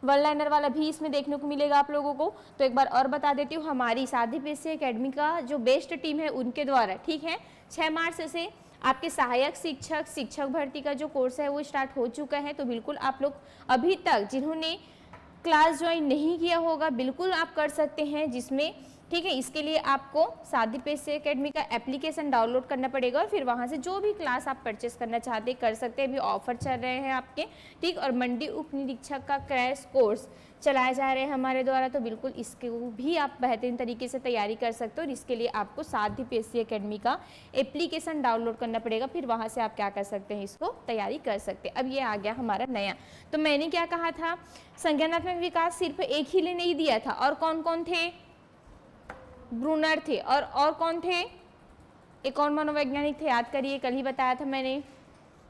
[SPEAKER 1] वन लाइनर वाला भी इसमें देखने को मिलेगा आप लोगों को। तो एक बार और बता देती हूँ, हमारी साधी पेशे एकेडमी का जो बेस्ट टीम है उनके द्वारा, ठीक है, 6 मार्च से आपके सहायक शिक्षक भर्ती का जो कोर्स है वो स्टार्ट हो चुका है। तो बिल्कुल आप लोग अभी तक जिन्होंने क्लास ज्वाइन नहीं किया होगा, बिल्कुल आप कर सकते हैं, जिसमें, ठीक है, इसके लिए आपको साधी पेशे एकेडमी का एप्लीकेशन डाउनलोड करना पड़ेगा, और फिर वहाँ से जो भी क्लास आप परचेस करना चाहते कर सकते हैं। अभी ऑफर चल रहे हैं आपके, ठीक, और मंडी उप निरीक्षक का क्रैश कोर्स चलाए जा रहे हैं हमारे द्वारा, तो बिल्कुल इसके भी आप बेहतरीन तरीके से तैयारी कर सकते हो। और इसके लिए आपको साधी पेशे एकेडमी का एप्लीकेशन डाउनलोड करना पड़ेगा, फिर वहाँ से आप क्या कर सकते हैं, इसको तैयारी कर सकते हैं। अब ये आ गया हमारा नया। तो मैंने क्या कहा था, संज्ञानात्मक विकास सिर्फ एक ही ले नहीं दिया था, और कौन कौन थे, ब्रूनर थे, और कौन थे, एक और मनोवैज्ञानिक थे, याद करिए, कल ही बताया था मैंने,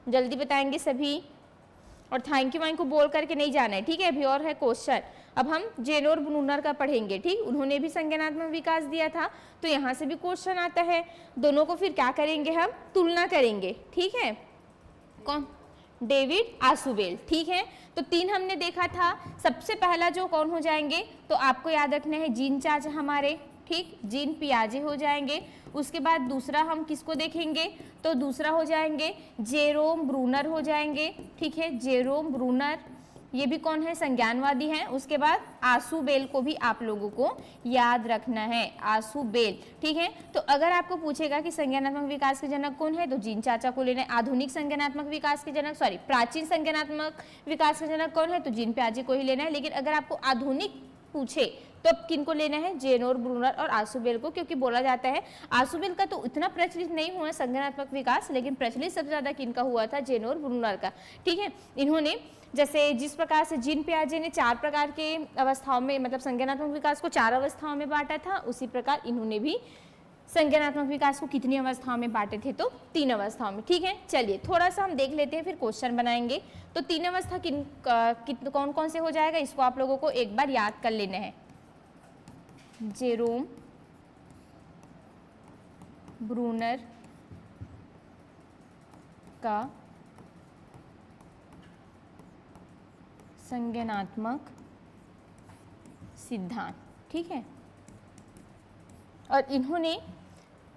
[SPEAKER 1] जल्दी बताएंगे सभी, और थैंक यू को बोल करके नहीं जाना है, ठीक है। अभी और है क्वेश्चन, अब हम जेनो और ब्रूनर का पढ़ेंगे, ठीक, उन्होंने भी संज्ञानात्मक विकास दिया था, तो यहाँ से भी क्वेश्चन आता है, दोनों को फिर क्या करेंगे, हम तुलना करेंगे, ठीक है। कौन, डेविड आसुबेल, ठीक है। तो 3 हमने देखा था, सबसे पहला जो कौन हो जाएंगे, तो आपको याद रखना है जीन चाचा हमारे, ठीक, जीन पियाजे हो जाएंगे। उसके बाद दूसरा हम किसको देखेंगे, तो दूसरा हो जाएंगे जेरोम ब्रूनर हो जाएंगे, ठीक है, जेरोम ब्रूनर, ये भी कौन है, संज्ञानवादी हैं। उसके बाद आसुबेल को भी आप लोगों को याद रखना है, आसुबेल, ठीक है। तो अगर आपको पूछेगा कि संज्ञानात्मक विकास के जनक कौन है, तो जीन चाचा को लेना है। आधुनिक संज्ञानात्मक विकास के जनक, सॉरी, प्राचीन संज्ञानात्मक विकास के जनक कौन है, तो जीन पियाजे को ही लेना है। लेकिन अगर आपको आधुनिक पूछे तो अब किनको लेना है, जेनोर ब्रूनर और आसुबेल को, क्योंकि बोला जाता है आसुबेल का तो इतना प्रचलित नहीं हुआ संज्ञानात्मक विकास, लेकिन प्रचलित सबसे ज्यादा किनका हुआ था, जेनोर ब्रूनर का, ठीक है। इन्होंने जैसे जिस प्रकार से जीन पियाजे ने 4 प्रकार के अवस्थाओं में, मतलब संज्ञानात्मक विकास को 4 अवस्थाओं में बांटा था, उसी प्रकार इन्होंने भी संज्ञानात्मक विकास को कितनी अवस्थाओं में बांटे थे, तो 3 अवस्थाओं में, ठीक है। चलिए थोड़ा सा हम देख लेते हैं, फिर क्वेश्चन बनाएंगे। तो 3 अवस्था कौन कौन से हो जाएगा, इसको आप लोगों को एक बार याद कर लेना है। जेरोम ब्रूनर का संज्ञानात्मक सिद्धांत, ठीक है। और इन्होंने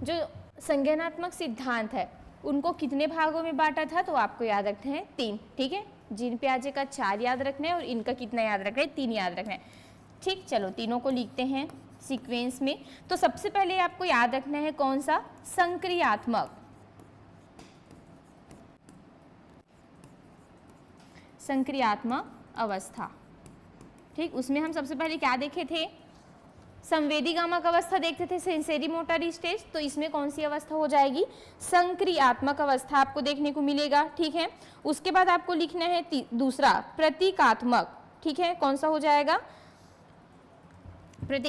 [SPEAKER 1] जो संज्ञानात्मक सिद्धांत है उनको कितने भागों में बांटा था, तो आपको याद रखना है 3, ठीक है। जीन पियाजे का 4 याद रखना है, और इनका कितना याद रखना है, 3 याद रखना है, ठीक। चलो तीनों को लिखते हैं सीक्वेंस में। तो सबसे पहले आपको याद रखना है कौन सा, संक्रियात्मक, संक्रियात्मक अवस्था, ठीक। उसमें हम सबसे पहले क्या देखे थे, संवेदीगामक अवस्था देखते थे, सेंसरी मोटर स्टेज। तो इसमें कौन सी अवस्था हो जाएगी, संक्रियात्मक अवस्था आपको देखने को मिलेगा, ठीक है। उसके बाद आपको लिखना है दूसरा प्रतीकात्मक, ठीक है, कौन सा हो जाएगा,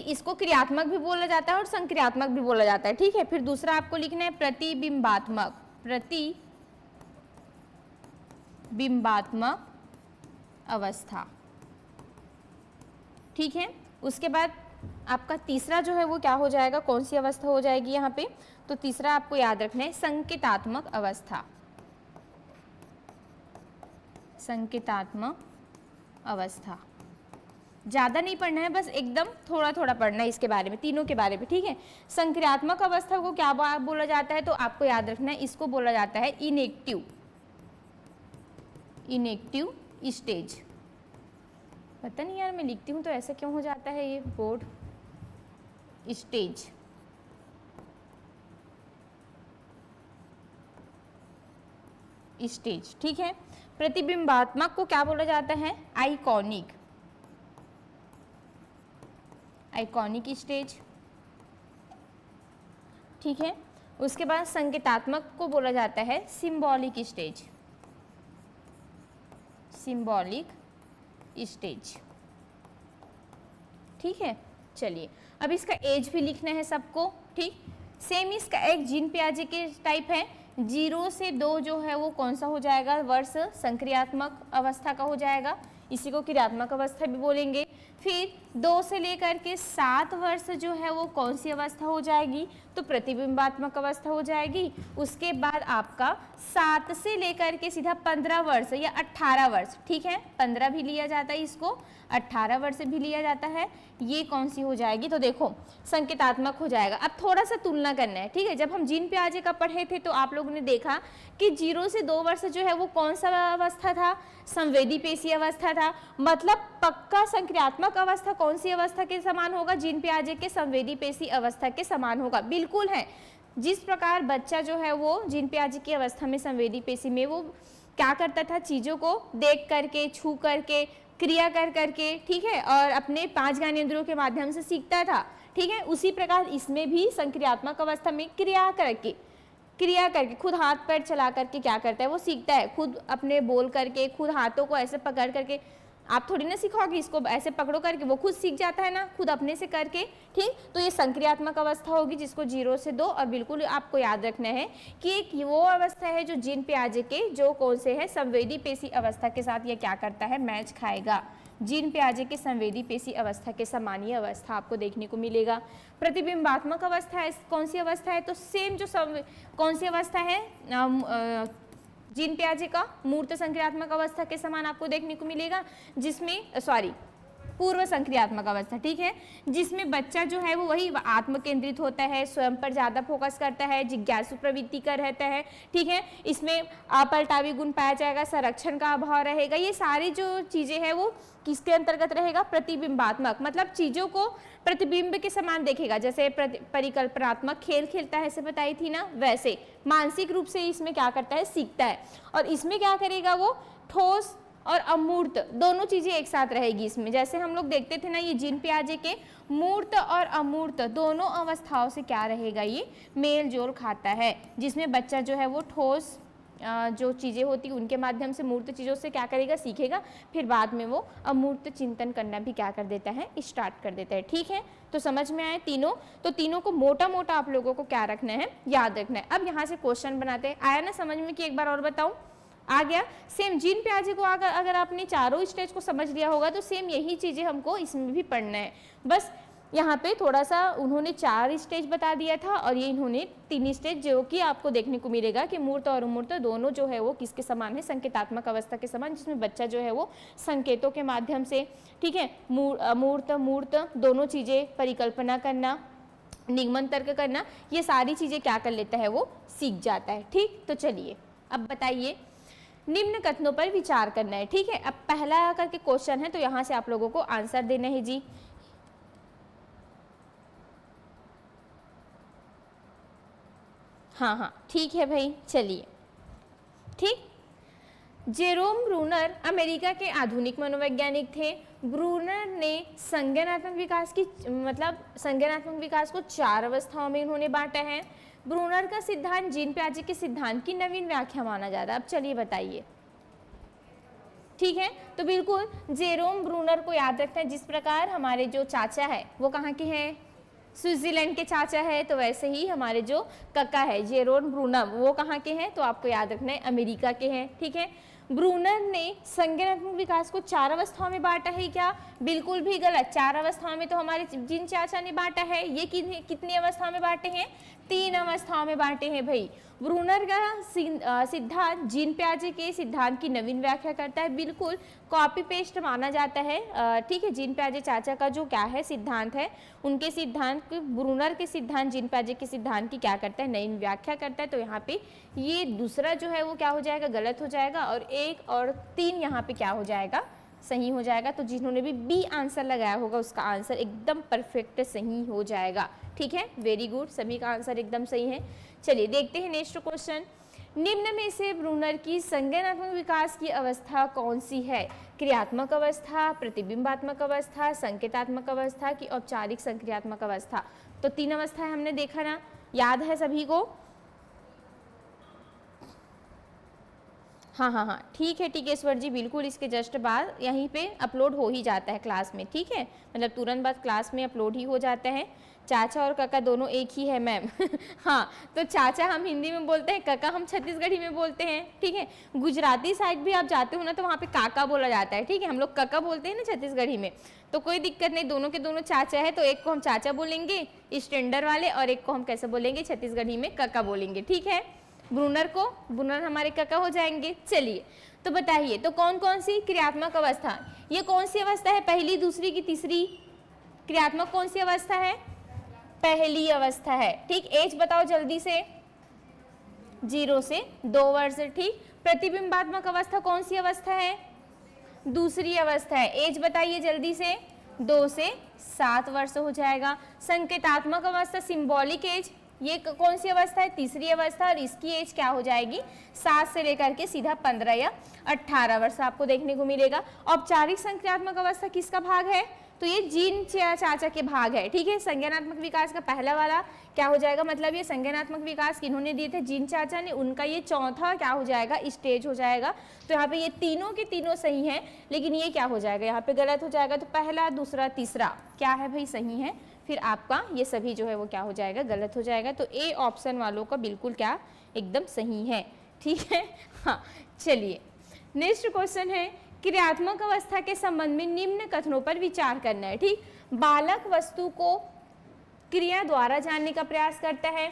[SPEAKER 1] इसको क्रियात्मक भी बोला जाता है और संक्रियात्मक भी बोला जाता है, ठीक है। फिर दूसरा आपको लिखना है प्रतिबिंबात्मक, प्रतिबिंबात्मक अवस्था, ठीक है। उसके बाद आपका तीसरा जो है वो क्या हो जाएगा, कौन सी अवस्था हो जाएगी यहाँ पे, तो तीसरा आपको याद रखना है संकेतात्मक अवस्था। संकेतात्मक अवस्था ज़्यादा नहीं पढ़ना है, बस एकदम थोड़ा थोड़ा पढ़ना है इसके बारे में, तीनों के बारे में, ठीक है। संक्रियात्मक अवस्था को क्या बोला जाता है, तो आपको याद रखना है इसको बोला जाता है इनएक्टिव स्टेज। पता नहीं यार मैं लिखती हूँ तो ऐसा क्यों हो जाता है ये बोर्ड, स्टेज, ठीक है। प्रतिबिंबात्मक को क्या बोला जाता है, आइकॉनिक स्टेज, ठीक है। उसके बाद संकेतात्मक को बोला जाता है सिंबॉलिक स्टेज, ठीक है। चलिए अब इसका एज भी लिखना है सबको, ठीक। सेम इसका एक जीन पियाजे के टाइप है, 0 से 2 जो है वो कौन सा हो जाएगा, वर्ष संक्रियात्मक अवस्था का हो जाएगा, इसी को क्रियात्मक अवस्था भी बोलेंगे। फिर 2 से लेकर के 7 वर्ष जो है वो कौन सी अवस्था हो जाएगी, तो प्रतिबिंबात्मक अवस्था हो जाएगी। उसके बाद आपका 7 से लेकर के सीधा 15 वर्ष या 18 वर्ष, ठीक है, 15 भी लिया जाता है इसको, 18 वर्ष भी लिया जाता है, ये कौन सी हो जाएगी, तो देखो संकेतात्मक हो जाएगा। अब थोड़ा सा तुलना करना है, ठीक है। जब हम जीन पियाजे का पढ़े थे तो आप लोगों ने देखा कि 0 से 2 वर्ष जो है वो कौन सा अवस्था था, संवेदी पेशी अवस्था था। मतलब पक्का संक्रियात्मक अवस्था कौन सी अवस्था के समान होगा, जीन पियाजे के संवेदी पेशी अवस्था के समान होगा, बिल्कुल है। जिस प्रकार बच्चा जो है वो जीन पियाजे की अवस्था में संवेदी पेशी में वो क्या करता था, चीज़ों को देख करके, छू करके, क्रिया कर करके, ठीक है, और अपने 5 ज्ञानेंद्रियों के माध्यम से सीखता था, ठीक है। उसी प्रकार इसमें भी संक्रियात्मक अवस्था में क्रिया करके खुद हाथ पैर चला करके क्या करता है, वो सीखता है, खुद अपने बोल करके, खुद हाथों को ऐसे पकड़ करके। आप थोड़ी ना सिखाओगे इसको ऐसे पकड़ो करके, वो खुद सीख जाता है ना, खुद अपने से करके, ठीक। तो ये संक्रियात्मक अवस्था होगी जिसको 0 से 2, और बिल्कुल आपको याद रखना है कि एक वो अवस्था है जो जीन पियाजे के जो कौन से है संवेदी पेशी अवस्था के साथ ये क्या करता है, मैच खाएगा। जीन पियाजे के संवेदी पेशी अवस्था के समान ये अवस्था आपको देखने को मिलेगा। प्रतिबिंबात्मक अवस्था है, कौन सी अवस्था है, तो सेम जो कौन सी अवस्था है, जीन पियाजे का मूर्त संक्रियात्मक अवस्था के समान आपको देखने को मिलेगा, जिसमें पूर्व संक्रियात्मक अवस्था, ठीक है, जिसमें बच्चा जो है वो वही आत्म केंद्रित होता है, स्वयं पर ज़्यादा फोकस करता है, जिज्ञासु प्रवृत्ति का रहता है, ठीक है। इसमें अपलटावी गुण पाया जाएगा, संरक्षण का अभाव रहेगा। ये सारी जो चीज़ें हैं वो किसके अंतर्गत रहेगा, प्रतिबिंबात्मक, मतलब चीज़ों को प्रतिबिंब के समान देखेगा। जैसे परिकल्पनात्मक खेल खेलता है, ऐसे बताई थी ना, वैसे मानसिक रूप से इसमें क्या करता है, सीखता है। और इसमें क्या करेगा, वो ठोस और अमूर्त दोनों चीज़ें एक साथ रहेगी इसमें। जैसे हम लोग देखते थे ना, ये जीन पियाजे के मूर्त और अमूर्त दोनों अवस्थाओं से क्या रहेगा, ये मेल जोल खाता है, जिसमें बच्चा जो है वो ठोस जो चीज़ें होती उनके माध्यम से मूर्त चीज़ों से क्या करेगा, सीखेगा, फिर बाद में वो अमूर्त चिंतन करना भी क्या कर देता है, स्टार्ट कर देता है, ठीक है। तो समझ में आए तीनों, तो तीनों को मोटा मोटा आप लोगों को क्या रखना है, याद रखना है। अब यहाँ से क्वेश्चन बनाते हैं, आया ना समझ में कि एक बार और बताऊँ, आ गया। सेम जीन पियाजे को अगर आपने चारों स्टेज को समझ लिया होगा तो सेम यही चीज़ें हमको इसमें भी पढ़ना है। बस यहाँ पे थोड़ा सा उन्होंने 4 स्टेज बता दिया था और ये इन्होंने 3 स्टेज, जो कि आपको देखने को मिलेगा कि मूर्त और अमूर्त दोनों जो है वो किसके समान है, संकेतात्मक अवस्था के समान, जिसमें बच्चा जो है वो संकेतों के माध्यम से, ठीक है, अमूर्त मूर्त दोनों चीज़ें परिकल्पना करना, निगमन तर्क करना, ये सारी चीज़ें क्या कर लेता है, वो सीख जाता है, ठीक। तो चलिए अब बताइए, निम्न कथनों पर विचार करना है, ठीक है। अब पहला करके क्वेश्चन है तो यहाँ से आप लोगों को आंसर देना है जी। हाँ ठीक है भाई, चलिए, ठीक। जेरोम ब्रूनर अमेरिका के आधुनिक मनोवैज्ञानिक थे। ब्रूनर ने संज्ञानात्मक विकास को 4 अवस्थाओं में उन्होंने बांटा है। ब्रूनर का सिद्धांत जीन पियाजे के सिद्धांत की नवीन व्याख्या माना जा रहा है। अब चलिए बताइए, ठीक है। तो बिल्कुल जेरोम ब्रूनर को याद रखना है, जिस प्रकार हमारे जो चाचा है वो कहाँ के हैं, स्विट्जरलैंड के चाचा है, तो वैसे ही हमारे जो कक्का है जेरोम ब्रूनर वो कहाँ के हैं, तो आपको याद रखना है अमेरिका के हैं, ठीक है। ब्रूनर ने संज्ञानात्मक विकास को 4 अवस्थाओं में बांटा है क्या? बिल्कुल भी गलत। 4 अवस्थाओं में तो हमारे जीन चाचा ने बांटा है। ये कितनी अवस्थाओं में बांटे हैं? 3 अवस्थाओं में बांटे हैं भाई। ब्रूनर का सिद्धांत जीन पियाजे के सिद्धांत की नवीन व्याख्या करता है। बिल्कुल कॉपी पेस्ट माना जाता है, ठीक है। जीन पियाजे चाचा का जो क्या है सिद्धांत है, उनके सिद्धांत ब्रूनर के सिद्धांत जीन पियाजे के सिद्धांत की क्या करता है? नवीन व्याख्या करता है। तो यहाँ पे ये दूसरा जो है वो क्या हो जाएगा? गलत हो जाएगा। और 1 और 3 यहाँ पे क्या हो जाएगा? सही हो जाएगा। तो जिन्होंने भी बी आंसर लगाया होगा उसका आंसर एकदम परफेक्ट सही हो जाएगा, ठीक है। वेरी गुड, सभी का आंसर एकदम सही है। चलिए देखते हैं नेक्स्ट क्वेश्चन। निम्न में से ब्रूनर की संज्ञानात्मक विकास की अवस्था कौन सी है? क्रियात्मक अवस्था, प्रतिबिंबात्मक अवस्था, संकेतात्मक अवस्था की औपचारिक संक्रियात्मक अवस्था? तो 3 अवस्थाएं हमने देखा ना, याद है सभी को? हाँ, ठीक है टीकेश्वर जी, बिल्कुल इसके जस्ट बाद यहीं पे अपलोड हो ही जाता है क्लास में, ठीक है। मतलब तुरंत बाद क्लास में अपलोड ही हो जाता है। चाचा और काका दोनों एक ही है मैम। हाँ, तो चाचा हम हिंदी में बोलते हैं, काका हम छत्तीसगढ़ी में बोलते हैं, ठीक है। गुजराती साइड भी आप जाते हो ना तो वहाँ पे काका बोला जाता है, ठीक है। हम लोग काका बोलते हैं ना छत्तीसगढ़ी में, तो कोई दिक्कत नहीं, दोनों के दोनों चाचा है। तो एक को हम चाचा बोलेंगे स्टैंडर्ड वाले, और एक को हम कैसे बोलेंगे छत्तीसगढ़ी में? काका बोलेंगे, ठीक है। ब्रूनर हमारे काका हो जाएंगे। चलिए तो बताइए, तो कौन कौन सी क्रियात्मक अवस्था, ये कौन सी अवस्था है? पहली, दूसरी की तीसरी? क्रियात्मक कौन सी अवस्था है? पहली अवस्था है, ठीक। एज बताओ जल्दी से। 0 से 2 वर्ष, ठीक। प्रतिबिंबात्मक अवस्था कौन सी अवस्था है? दूसरी अवस्था है। एज बताइए जल्दी से। 2 से 7 वर्ष हो जाएगा। संकेतात्मक अवस्था, सिंबॉलिक एज, ये कौन सी अवस्था है? तीसरी अवस्था, और इसकी एज क्या हो जाएगी? 7 से लेकर के सीधा 15 या 18 वर्ष आपको देखने को मिलेगा। औपचारिक संक्रियात्मक अवस्था किसका भाग है? तो ये जीन चाचा के भाग है, ठीक है। संज्ञानात्मक विकास का पहला वाला क्या हो जाएगा? मतलब ये संज्ञानात्मक विकास किन्होंने दिए थे? जीन चाचा ने। उनका ये चौथा क्या हो जाएगा? स्टेज हो जाएगा। तो यहाँ पे ये तीनों के तीनों सही हैं, लेकिन ये क्या हो जाएगा? यहाँ पे गलत हो जाएगा। तो पहला, दूसरा, तीसरा क्या है भाई? सही है। फिर आपका ये सभी जो है वो क्या हो जाएगा? गलत हो जाएगा। तो ए ऑप्शन वालों का बिल्कुल क्या? एकदम सही है, ठीक है। हाँ, चलिए नेक्स्ट क्वेश्चन है, क्रियात्मक अवस्था के संबंध में निम्न कथनों पर विचार करना है, ठीक। बालक वस्तु को क्रिया द्वारा जानने का प्रयास करता है।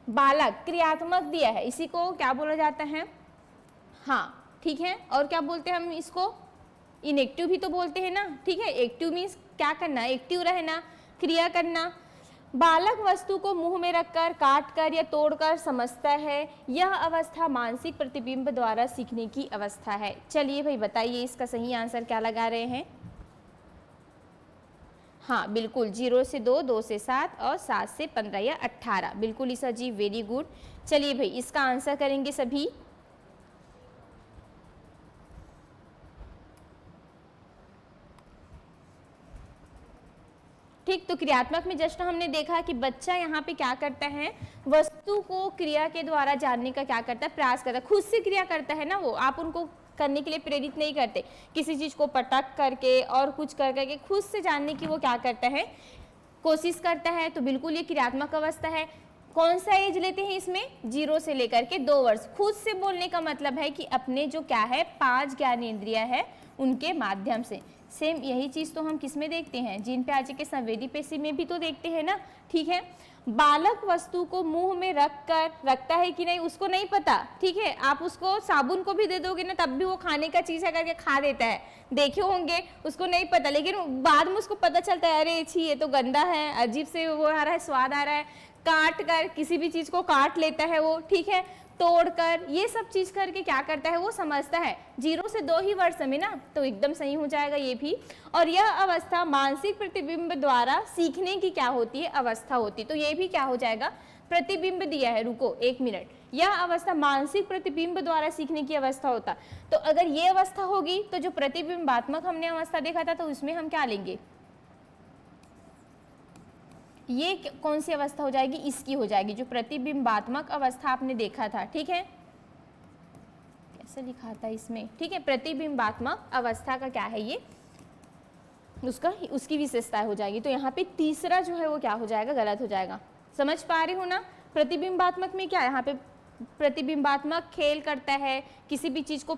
[SPEAKER 1] बालक क्रियात्मक दिया है, इसी को क्या बोला जाता है? हाँ, ठीक है। और क्या बोलते हैं हम इसको? इनएक्टिव भी तो बोलते हैं ना, ठीक है। एक्टिव मीन्स क्या करना? एक्टिव रहना, क्रिया करना। बालक वस्तु को मुंह में रखकर, काटकर या तोड़कर समझता है। यह अवस्था मानसिक प्रतिबिंब द्वारा सीखने की अवस्था है। चलिए भाई बताइए इसका सही आंसर क्या लगा रहे हैं? हाँ बिल्कुल, 0 से 2, 2 से 7 और 7 से 15 या 18। बिल्कुल ईसा जी, वेरी गुड। चलिए भाई इसका आंसर करेंगे सभी। ठीक, तो क्रियात्मक में जस्ट हमने देखा कि बच्चा यहाँ पे क्या करता है? वस्तु को क्रिया के द्वारा जानने का क्या करता है? प्रयास करता है। खुद से क्रिया करता है ना वो, आप उनको करने के लिए प्रेरित नहीं करते। किसी चीज को पटक करके और कुछ कर करके खुद से जानने की वो क्या करता है? कोशिश करता है। तो बिल्कुल ये क्रियात्मक अवस्था है। कौन सा एज लेते हैं इसमें? 0 से लेकर के 2 वर्ष। खुद से बोलने का मतलब है कि अपने जो क्या है 5 ज्ञानेंद्रिय है उनके माध्यम से। सेम यही चीज तो हम किस में देखते हैं? जीन पियाजे के संवेदी पेशी में भी तो देखते हैं ना, ठीक है। बालक वस्तु को मुंह में रखता है कि नहीं उसको नहीं पता, ठीक है। आप उसको साबुन को भी दे दोगे ना तब भी वो खाने का चीज है करके खा देता है, देखे होंगे, उसको नहीं पता। लेकिन बाद में उसको पता चलता है अरे छी ये तो गंदा है, अजीब से वो आ रहा है, स्वाद आ रहा है। काट कर किसी भी चीज को काट लेता है वो, ठीक है। तोड़कर ये सब चीज करके क्या करता है? वो समझता है। 0 से 2 ही वर्ष में ना, तो एकदम सही हो जाएगा ये भी। और यह अवस्था मानसिक प्रतिबिंब द्वारा सीखने की क्या होती है? अवस्था होती है। तो ये भी क्या हो जाएगा? प्रतिबिंब दिया है, रुको 1 मिनट। यह अवस्था मानसिक प्रतिबिंब द्वारा सीखने की अवस्था होता। तो अगर ये अवस्था होगी तो जो प्रतिबिंबात्मक हमने अवस्था देखा था तो उसमें हम क्या लेंगे? ये कौन सी अवस्था हो जाएगी? इसकी हो जाएगी, जो प्रतिबिंबात्मक अवस्था आपने देखा था, ठीक है। कैसे लिखा था इसमें? ठीक है, प्रतिबिंबात्मक अवस्था का क्या है ये? उसकी विशेषता हो जाएगी। तो यहाँ पे तीसरा जो है वो क्या हो जाएगा? गलत हो जाएगा। समझ पा रहे हो ना? प्रतिबिंबात्मक में क्या यहाँ पे प्रतिबिंबात्मक खेल करता है, किसी भी चीज़ को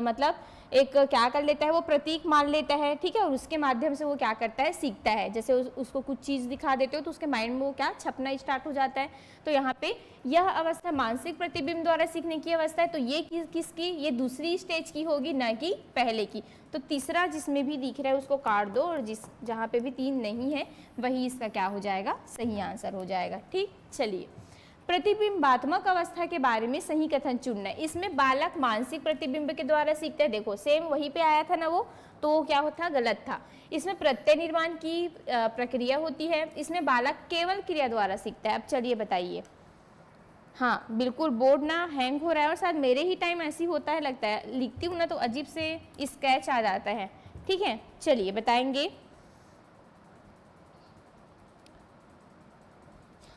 [SPEAKER 1] मतलब एक क्या कर लेता है, वो प्रतीक मान लेता है, ठीक है, और उसके माध्यम से वो क्या करता है, सीखता है। जैसे उसको कुछ चीज़ दिखा देते हो तो उसके माइंड में वो क्या छपना स्टार्ट हो जाता है। तो यहाँ पे यह अवस्था मानसिक प्रतिबिंब द्वारा सीखने की अवस्था है। तो ये किसकी, ये दूसरी स्टेज की होगी, ना कि पहले की। तो तीसरा जिसमें भी दिख रहा है उसको काट दो, और जहाँ पे भी 3 नहीं है वही इसका क्या हो जाएगा, सही आंसर हो जाएगा। ठीक, चलिए प्रतिबिंबात्मक अवस्था के बारे में सही कथन चुनना है। इसमें बालक मानसिक प्रतिबिंब के द्वारा सीखता है। देखो सेम वहीं पे आया था ना वो, तो क्या होता, गलत था। इसमें प्रत्यय निर्माण की प्रक्रिया होती है। इसमें बालक केवल क्रिया द्वारा सीखता है। अब चलिए बताइए। हाँ बिल्कुल, बोर्ड ना हैंग हो रहा है, और शायद मेरे ही टाइम ऐसी होता है, लगता है लिखती हूँ ना तो अजीब से स्क्रैच आ जाता है। ठीक है, चलिए बताएंगे।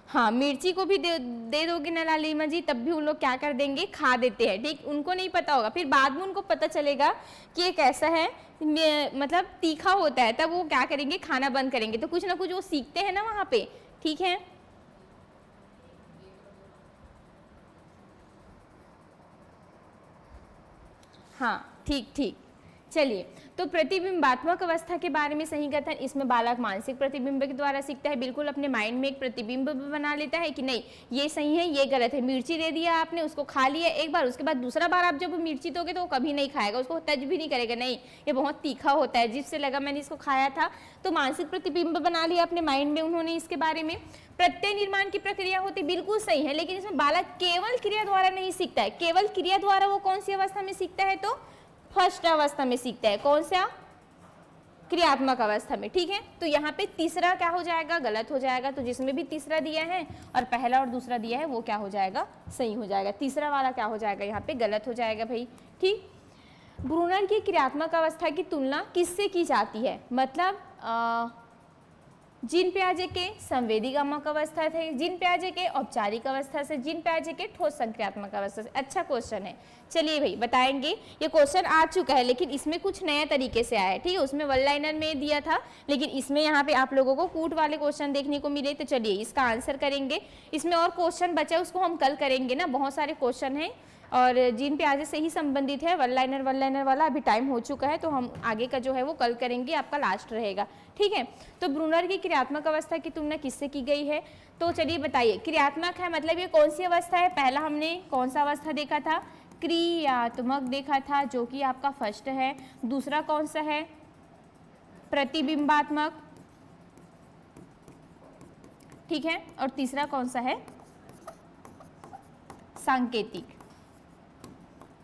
[SPEAKER 1] हाँ, मिर्ची को भी दे दोगे ना लालिमा जी, तब भी उन लोग क्या कर देंगे, खा देते हैं। ठीक, उनको नहीं पता होगा, फिर बाद में उनको पता चलेगा कि ये कैसा है, मतलब तीखा होता है, तब वो क्या करेंगे, खाना बंद करेंगे। तो कुछ ना कुछ वो सीखते हैं ना वहाँ पे। ठीक है, हाँ ठीक ठीक, चलिए। तो प्रतिबिंबात्मक अवस्था के बारे में सही कथन, इसमें बालक मानसिक प्रतिबिंब के द्वारा सीखता है। बिल्कुल अपने माइंड में एक प्रतिबिंब बना लेता है कि नहीं ये सही है ये गलत है। मिर्ची दे दिया आपने, उसको खा लिया एक बार, उसके बाद दूसरा बार आप जब मिर्ची दोगे तो वो कभी नहीं खाएगा, उसको टच भी नहीं करेगा, नहीं ये बहुत तीखा होता है, जिससे लगा मैंने इसको खाया था। तो मानसिक प्रतिबिंब बना लिया अपने माइंड में उन्होंने इसके बारे में। प्रत्यय निर्माण की प्रक्रिया होती बिल्कुल सही है, लेकिन इसमें बालक केवल क्रिया द्वारा नहीं सीखता है। केवल क्रिया द्वारा वो कौन सी अवस्था में सीखता है, तो फर्स्ट अवस्था में सीखता है। कौन सा, क्रियात्मक अवस्था में। ठीक है, तो यहाँ पे तीसरा क्या हो जाएगा, गलत हो जाएगा। तो जिसमें भी तीसरा दिया है और पहला और दूसरा दिया है वो क्या हो जाएगा, सही हो जाएगा। तीसरा वाला क्या हो जाएगा, यहाँ पे गलत हो जाएगा भाई। ठीक, ब्रूनर की क्रियात्मक अवस्था की तुलना किससे की जाती है, मतलब जीन पियाजे के संवेदीगामक अवस्था थे, जीन पियाजे के औपचारिक अवस्था से, जीन पियाजे के ठोस संक्रियात्मक अवस्था से। अच्छा क्वेश्चन है, चलिए भाई बताएंगे। ये क्वेश्चन आ चुका है लेकिन इसमें कुछ नया तरीके से आया है। ठीक है, उसमें वन लाइनर में दिया था, लेकिन इसमें यहाँ पे आप लोगों को कूट वाले क्वेश्चन देखने को मिले। तो चलिए इसका आंसर करेंगे। इसमें और क्वेश्चन बचा उसको हम कल करेंगे ना, बहुत सारे क्वेश्चन हैं और जीन पियाजे से ही संबंधित है। वन लाइनर वाला अभी टाइम हो चुका है, तो हम आगे का जो है वो कल करेंगे, आपका लास्ट रहेगा। ठीक है, तो ब्रूनर की क्रियात्मक अवस्था की तुलना किससे की गई है, तो चलिए बताइए। क्रियात्मक है मतलब ये कौन सी अवस्था है, पहला हमने कौन सा अवस्था देखा था, क्रियात्मक देखा था, जो कि आपका फर्स्ट है। दूसरा कौन सा है, प्रतिबिंबात्मक। ठीक है, और तीसरा कौन सा है, सांकेतिक।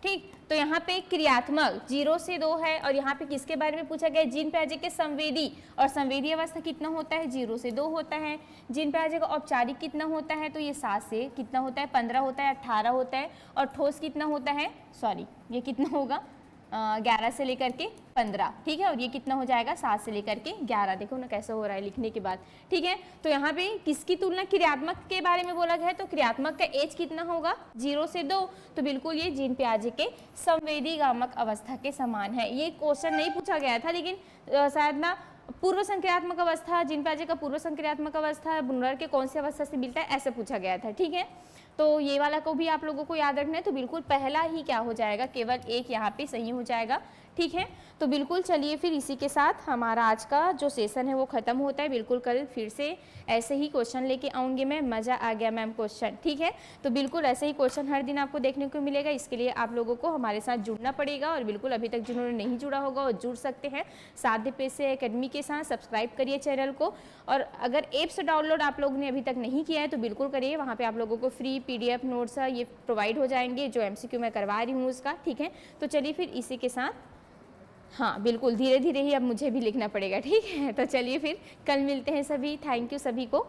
[SPEAKER 1] ठीक, तो यहाँ पे क्रियात्मक 0 से 2 है, और यहाँ पे किसके बारे में पूछा गया, जीन पियाजे के संवेदी, और संवेदी अवस्था कितना होता है, 0 से 2 होता है। जीन पियाजे का औपचारिक कितना होता है, तो ये 7 से कितना होता है, 15 होता है, 18 होता है। और ठोस कितना होता है, सॉरी ये कितना होगा, 11 से लेकर के 15। ठीक है, और ये कितना हो जाएगा, 7 से लेकर के 11। देखो ना कैसे हो रहा है लिखने के बाद। ठीक है, तो यहाँ पे किसकी तुलना, क्रियात्मक के बारे में बोला गया है, तो क्रियात्मक का एज कितना होगा, 0 से 2। तो बिल्कुल ये जीन पियाजे के संवेदीगामक अवस्था के समान है। ये क्वेश्चन नहीं पूछा गया था, लेकिन शायद ना पूर्व संक्रियात्मक अवस्था, जीन पियाजे का पूर्व संक्रियात्मक अवस्था ब्रूनर के कौन सी अवस्था से मिलता है, ऐसे पूछा गया था। ठीक है, तो ये वाला को भी आप लोगों को याद रखना है। तो बिल्कुल पहला ही क्या हो जाएगा, केवल एक यहाँ पे सही हो जाएगा। ठीक है, तो बिल्कुल चलिए फिर इसी के साथ हमारा आज का जो सेशन है वो ख़त्म होता है। बिल्कुल कल फिर से ऐसे ही क्वेश्चन लेके आऊँगी मैं। मज़ा आ गया मैम क्वेश्चन, ठीक है, तो बिल्कुल ऐसे ही क्वेश्चन हर दिन आपको देखने को मिलेगा। इसके लिए आप लोगों को हमारे साथ जुड़ना पड़ेगा, और बिल्कुल अभी तक जिन्होंने नहीं जुड़ा होगा वो जुड़ सकते हैं साध्य पेशे एकेडमी के साथ। सब्सक्राइब करिए चैनल को, और अगर ऐप्स डाउनलोड आप लोगों ने अभी तक नहीं किया है तो बिल्कुल करिए। वहाँ पर आप लोगों को फ्री PDF नोट्स ये प्रोवाइड हो जाएंगे, जो MCQ मैं करवा रही हूँ उसका। ठीक है, तो चलिए फिर इसी के साथ, हाँ बिल्कुल धीरे धीरे ही अब मुझे भी लिखना पड़ेगा। ठीक है, तो चलिए फिर कल मिलते हैं सभी। थैंक यू सभी को।